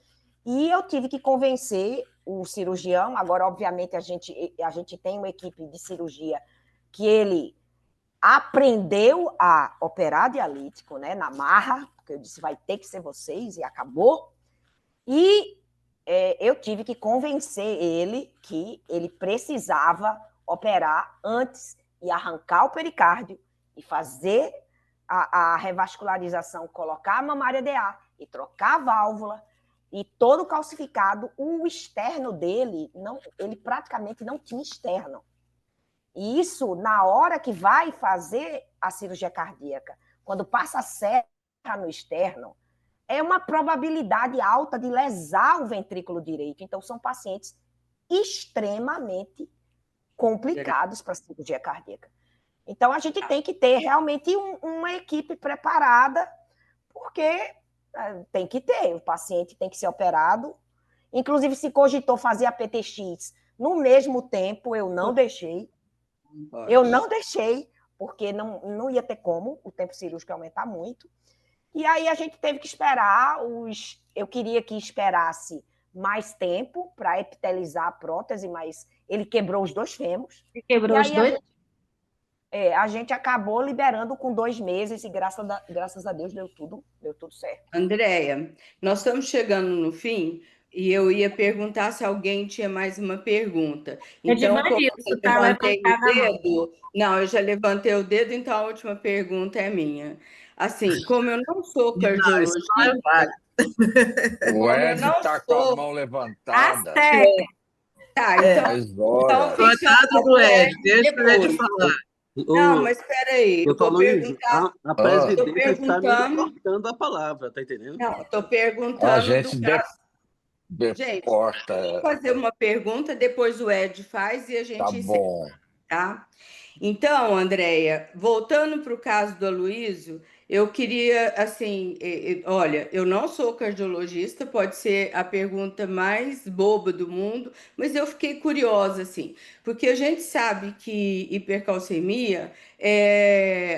E eu tive que convencer o cirurgião. Agora, obviamente, a gente tem uma equipe de cirurgia que ele aprendeu a operar dialítico, né, na marra, porque eu disse, vai ter que ser vocês, e acabou. E eu tive que convencer ele que ele precisava operar antes e arrancar o pericárdio e fazer a revascularização, colocar a mamária DA e trocar a válvula. E todo calcificado, o externo dele, ele praticamente não tinha externo. E isso, na hora que vai fazer a cirurgia cardíaca, quando passa a serra no externo, é uma probabilidade alta de lesar o ventrículo direito. Então, são pacientes extremamente complicados para a cirurgia cardíaca. Então, a gente tem que ter realmente uma equipe preparada, porque tem que ter, o paciente tem que ser operado. Inclusive, se cogitou fazer a PTX no mesmo tempo, eu não deixei. Eu não deixei, porque não ia ter como, o tempo cirúrgico ia aumentar muito. E aí a gente teve que esperar eu queria que esperasse mais tempo para epitelizar a prótese, mas ele quebrou os 2 fêmurs. Ele quebrou os 2? A gente acabou liberando com 2 meses e graças a Deus deu tudo certo. Andréia, nós estamos chegando no fim e eu ia perguntar se alguém tinha mais uma pergunta. Então, como eu levantei o dedo, eu já levantei o dedo, então a última pergunta é minha. Assim, como eu não sou cardiologista... O Ed está com a mão levantada. Tá, então, Mas então olha, fica Coitado do o Ed, deixa o Ed depois. falar. Não, Ô, mas espera aí, eu doutor vou Luiz, perguntar, a ah, estou presidenta está me perguntando, cortando a palavra, tá entendendo? não, estou a perguntando do gente caso. Gente, vou deporta, fazer uma pergunta, depois o Ed faz e a tá gente encerra, bom. tá? Então, Andréia, voltando para o caso do Aloysio, eu queria, assim, olha, eu não sou cardiologista, pode ser a pergunta mais boba do mundo, mas eu fiquei curiosa, assim, porque a gente sabe que hipercalcemia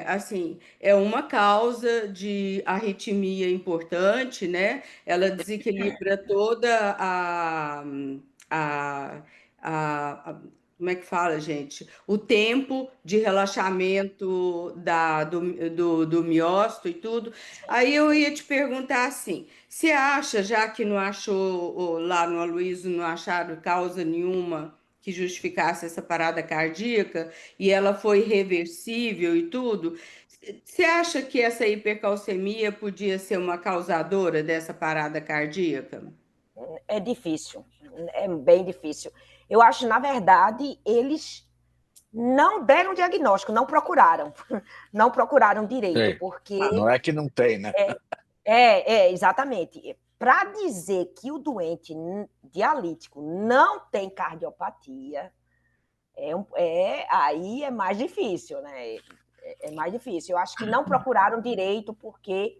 assim, é uma causa de arritmia importante, né? Ela desequilibra toda a, como é que fala, gente? O tempo de relaxamento do miócito e tudo. Aí eu ia te perguntar assim: você acha, já que não achou, lá no Aloysio não acharam causa nenhuma que justificasse essa parada cardíaca e ela foi reversível e tudo, você acha que essa hipercalcemia podia ser uma causadora dessa parada cardíaca? É difícil, é bem difícil. Eu acho, na verdade, eles não deram diagnóstico, não procuraram, não procuraram direito, Sim. porque Não é que não tem, né? exatamente. Para dizer que o doente dialítico não tem cardiopatia, aí é mais difícil, né? É mais difícil. Eu acho que não procuraram direito, porque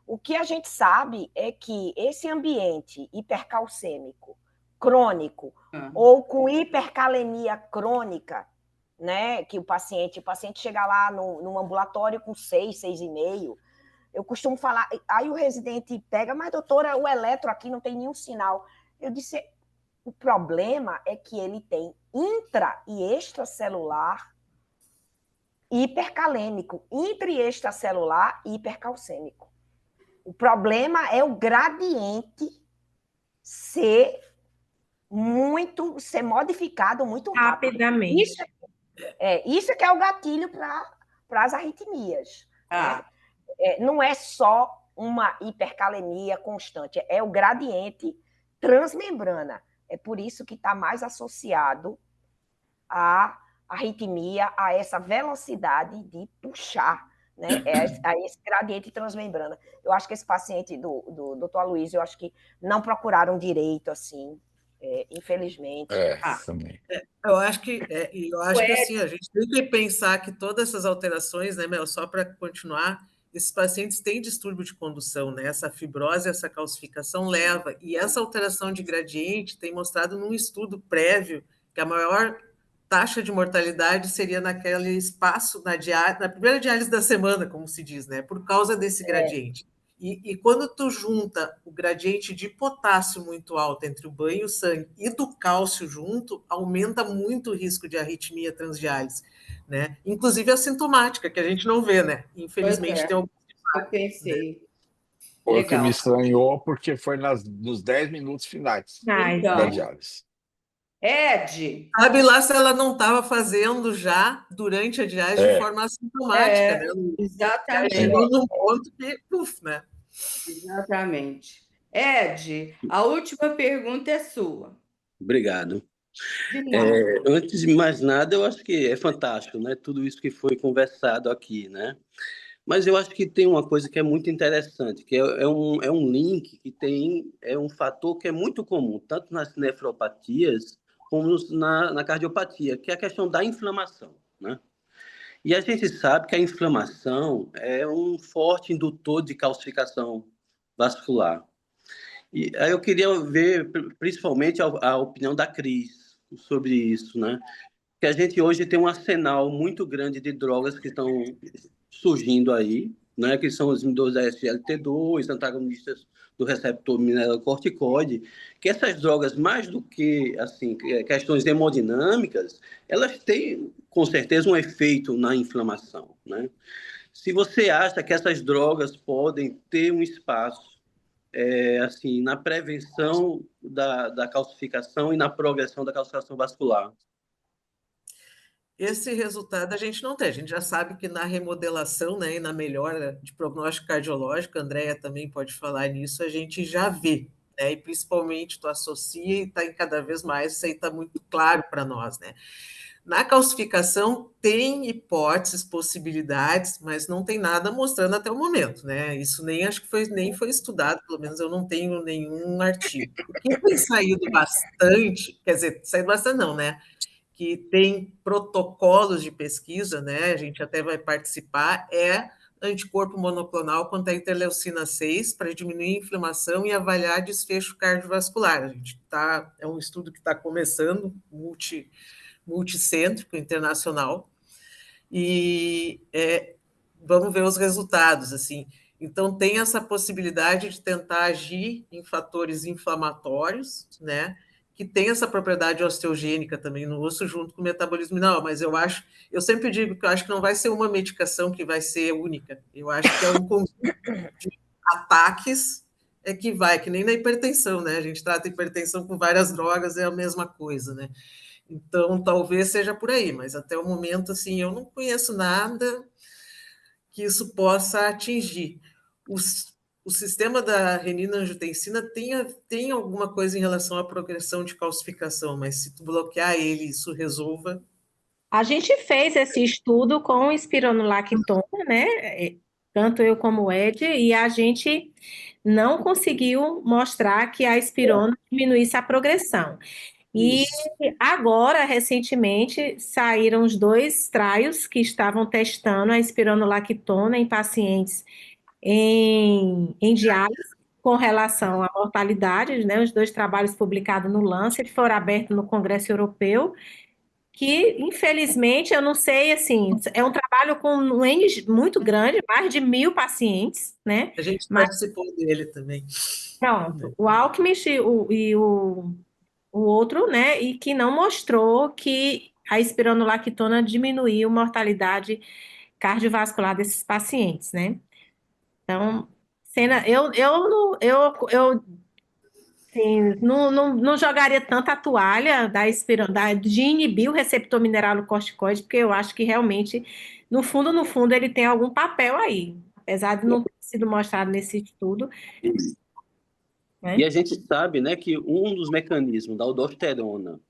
o que a gente sabe é que esse ambiente hipercalcêmico crônico ou com hipercalemia crônica, né, que o paciente chega lá no ambulatório com 6,5, eu costumo falar, aí o residente pega, mas doutora, o eletro aqui não tem nenhum sinal. Eu disse, o problema é que ele tem intra e extracelular hipercalêmico, intra e extracelular hipercalcêmico. O problema é o gradiente ser modificado muito rápido. Rapidamente. Isso que é o gatilho para as arritmias. Ah, Né? Não é só uma hipercalemia constante, é o gradiente transmembrana. É por isso que está mais associado à arritmia, a essa velocidade de puxar, né? A esse gradiente transmembrana. Eu acho que esse paciente do Dr. Aloysio, eu acho que não procuraram direito, assim, infelizmente. Também. Eu acho que assim, Ed, a gente tem que pensar que todas essas alterações, né, Mel, só para continuar, esses pacientes têm distúrbio de condução, né? Essa fibrose, essa calcificação leva, e essa alteração de gradiente tem mostrado num estudo prévio que a maior taxa de mortalidade seria naquele espaço na primeira diálise da semana, como se diz, né? Por causa desse gradiente. E quando tu junta o gradiente de potássio muito alto entre o banho e o sangue e do cálcio junto, aumenta muito o risco de arritmia transdiálise, né? Inclusive assintomática, que a gente não vê, né? pois Infelizmente é, tem alguns eu pensei. O que me Legal. estranhou porque foi nos 10 minutos finais Mas, da Então, diálise. Ed, Sabe lá se ela não estava fazendo já durante a diálise de É, forma assintomática, né? Já exatamente, chegou num ponto que, puf, né? exatamente. Ed, a última pergunta é sua. Obrigado. De nada. Antes de mais nada, eu acho que é fantástico, né? Tudo isso que foi conversado aqui, né? Mas eu acho que tem uma coisa que é muito interessante, que é um link que é um fator que é muito comum, tanto nas nefropatias como na cardiopatia, que é a questão da inflamação, né? E a gente sabe que a inflamação é um forte indutor de calcificação vascular. E aí eu queria ver, principalmente, a opinião da Cris sobre isso, né? Que a gente hoje tem um arsenal muito grande de drogas que estão surgindo aí, né? Que são os inibidores da SGLT2, antagonistas do receptor mineralocorticoide, que essas drogas, mais do que assim questões hemodinâmicas, elas têm, com certeza, um efeito na inflamação, né? Se você acha que essas drogas podem ter um espaço assim, na prevenção da calcificação e na progressão da calcificação vascular. Esse resultado a gente não tem. A gente já sabe que na remodelação, né, e na melhora de prognóstico cardiológico, a Andrea também pode falar nisso, a gente já vê, né? E principalmente tu associa e está cada vez mais, isso aí está muito claro para nós, né? Na calcificação tem hipóteses, possibilidades, mas não tem nada mostrando até o momento, né? Isso nem acho que nem foi estudado, pelo menos eu não tenho nenhum artigo. O que tem saído bastante, quer dizer, saído bastante não, né? Que tem protocolos de pesquisa, né? A gente até vai participar, é anticorpo monoclonal contra a interleucina 6 para diminuir a inflamação e avaliar desfecho cardiovascular. A gente é um estudo que está começando, multicêntrico, internacional, e vamos ver os resultados, assim. Então, tem essa possibilidade de tentar agir em fatores inflamatórios, né? Que tem essa propriedade osteogênica também no osso, junto com o metabolismo mineral, mas eu sempre digo que eu acho que não vai ser uma medicação que vai ser única, eu acho que é um conjunto de ataques que nem na hipertensão, né? A gente trata a hipertensão com várias drogas, é a mesma coisa, né? Então, talvez seja por aí, mas até o momento, assim, eu não conheço nada que isso possa atingir. O sistema da renina-angiotensina tem alguma coisa em relação à progressão de calcificação, mas se tu bloquear ele, isso resolva. A gente fez esse estudo com espironolactona, né? Tanto eu como o Ed, e a gente não conseguiu mostrar que a espirona diminuísse a progressão. E Isso. agora, recentemente, saíram os 2 trials que estavam testando a espironolactona em pacientes em diálise com relação à mortalidade, né? Os 2 trabalhos publicados no Lancet foram abertos no Congresso Europeu, que, infelizmente, eu não sei, assim, é um trabalho com um N muito grande, mais de 1.000 pacientes, né? A gente Mas, participou dele também. pronto, o Alchemist o outro, né? E que não mostrou que a espironolactona diminuiu a mortalidade cardiovascular desses pacientes, né? Então, eu sim, não jogaria tanta toalha de inibir o receptor mineralocorticoide, porque eu acho que realmente, no fundo, ele tem algum papel aí, apesar de não ter sido mostrado nesse estudo, E né? a gente sabe, né, que um dos mecanismos da aldosterona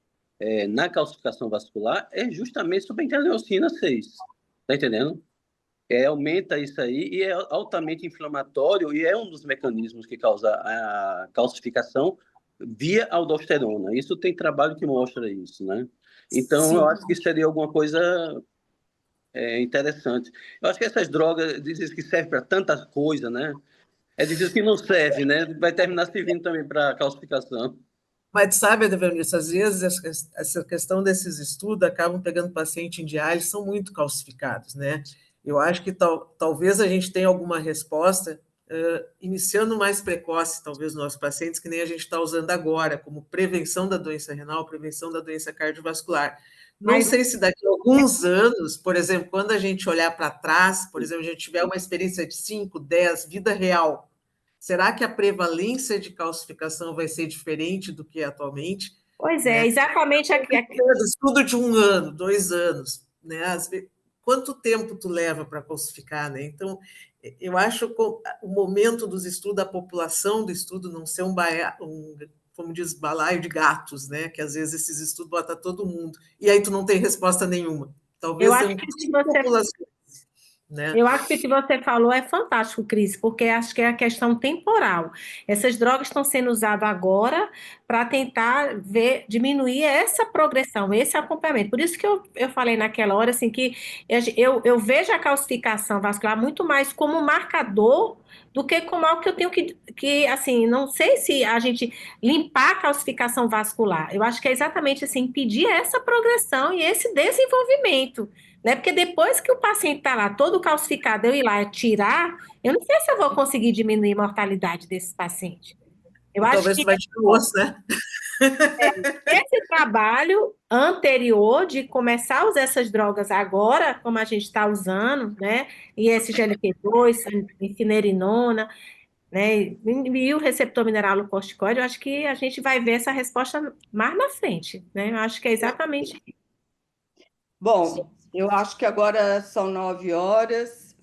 na calcificação vascular é justamente sobre a interleucina 6. Tá entendendo? Aumenta isso aí e é altamente inflamatório e é um dos mecanismos que causa a calcificação via aldosterona. Isso tem trabalho que mostra isso, né? Então, eu Sim. acho que seria alguma coisa interessante. Eu acho que essas drogas dizem que servem para tanta coisa, né? É difícil que não serve, né? Vai terminar servindo também para calcificação. Mas sabe, Evangelista, às vezes essa questão desses estudos acabam pegando paciente em diálise, são muito calcificados, né? Eu acho que talvez a gente tenha alguma resposta iniciando mais precoce, talvez, nos nossos pacientes, que nem a gente está usando agora, como prevenção da doença renal, prevenção da doença cardiovascular. Não Mas sei se daqui a alguns anos, por exemplo, quando a gente olhar para trás, por exemplo, a gente tiver uma experiência de 5, 10, vida real, será que a prevalência de calcificação vai ser diferente do que é atualmente? pois é, Né? exatamente aqui. Estudo de 1 ano, 2 anos, né? Quanto tempo tu leva para calcificar, né? Então, eu acho que o momento dos estudos, a população do estudo não ser como diz, balaio de gatos, né? Que às vezes esses estudos botam todo mundo, e aí tu não tem resposta nenhuma. Eu Talvez acho tenham que se você populações, né? Eu acho que o que você falou é fantástico, Cris, porque acho que é a questão temporal. Essas drogas estão sendo usadas agora para tentar diminuir essa progressão, esse acompanhamento. Por isso que eu falei naquela hora assim que eu vejo a calcificação vascular muito mais como marcador do que como algo que eu tenho assim, não sei se a gente limpar a calcificação vascular. Eu acho que é exatamente assim, impedir essa progressão e esse desenvolvimento, né? Porque depois que o paciente está lá todo calcificado, eu ir lá tirar, eu não sei se eu vou conseguir diminuir a mortalidade desse paciente. Eu E acho talvez que tu vai tirar o osso, né? esse trabalho anterior de começar a usar essas drogas agora, como a gente está usando, né? E esse GLP-2, finerenona, né? E o receptor mineralocorticoide, eu acho que a gente vai ver essa resposta mais na frente, né? Eu acho que é exatamente. Bom, eu acho que agora são 9 horas.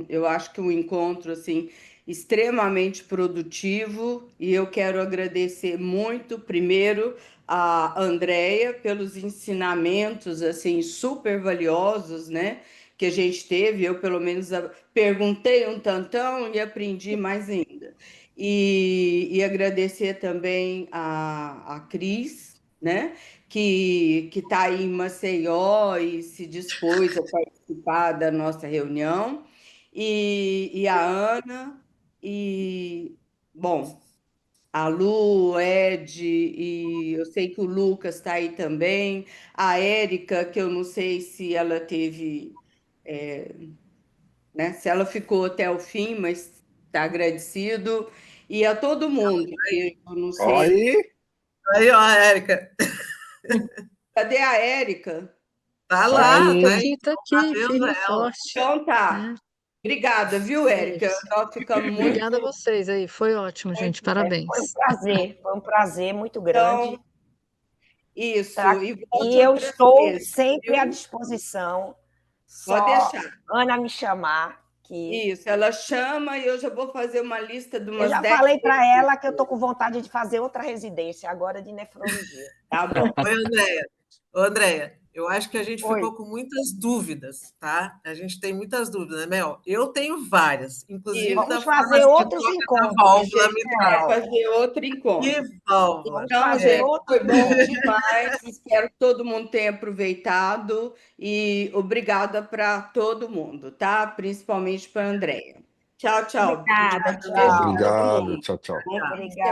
Eu acho que um encontro assim extremamente produtivo, e eu quero agradecer muito, primeiro, a Andréia pelos ensinamentos assim super valiosos, né, que a gente teve. Eu, pelo menos, perguntei um tantão e aprendi mais ainda. E agradecer também a Cris, né, que está aí em Maceió e se dispôs a participar da nossa reunião, e a Ana, e, bom, a Lu, o Ed, e eu sei que o Lucas está aí também, a Érica, que eu não sei se ela teve, né, se ela ficou até o fim, mas está agradecido, e a todo mundo, que eu não sei. Aí, Aí, ó, Érica, Cadê a Érica? tá tá lá, aí. tá aí, Tá tá aqui, vendo firme e ela. forte. Então tá. Né? Obrigada, viu, É Érica? isso. Nós ficamos muito. Obrigada a vocês aí, foi ótimo, gente, parabéns. Foi um prazer muito Então, grande. isso. E E volte eu outras estou vezes, sempre à viu? disposição. Pode Só deixar. Ana me chamar, que Isso, ela chama e eu já vou fazer uma lista de eu umas já 10 falei para pessoas. ela que eu estou com vontade de fazer outra residência agora de nefrologia. Tá bom. Oi, Andréia. Ô, Andréia, eu acho que a gente Oi. ficou com muitas dúvidas, tá? A gente tem muitas dúvidas, né, Mel? Eu tenho várias, inclusive Isso. da Vamos forma fazer de outros troca da encontros. A válvula gente vai mitral. fazer outro encontro. Que válvula. Vamos Então, fazer gente, outro foi bom demais. Espero que todo mundo tenha aproveitado e obrigada para todo mundo, tá? Principalmente para a Andréia. Tchau, tchau. Obrigada, Beijo para tchau. todo Obrigado. mundo. Tchau, tchau. Bom fim de Obrigada.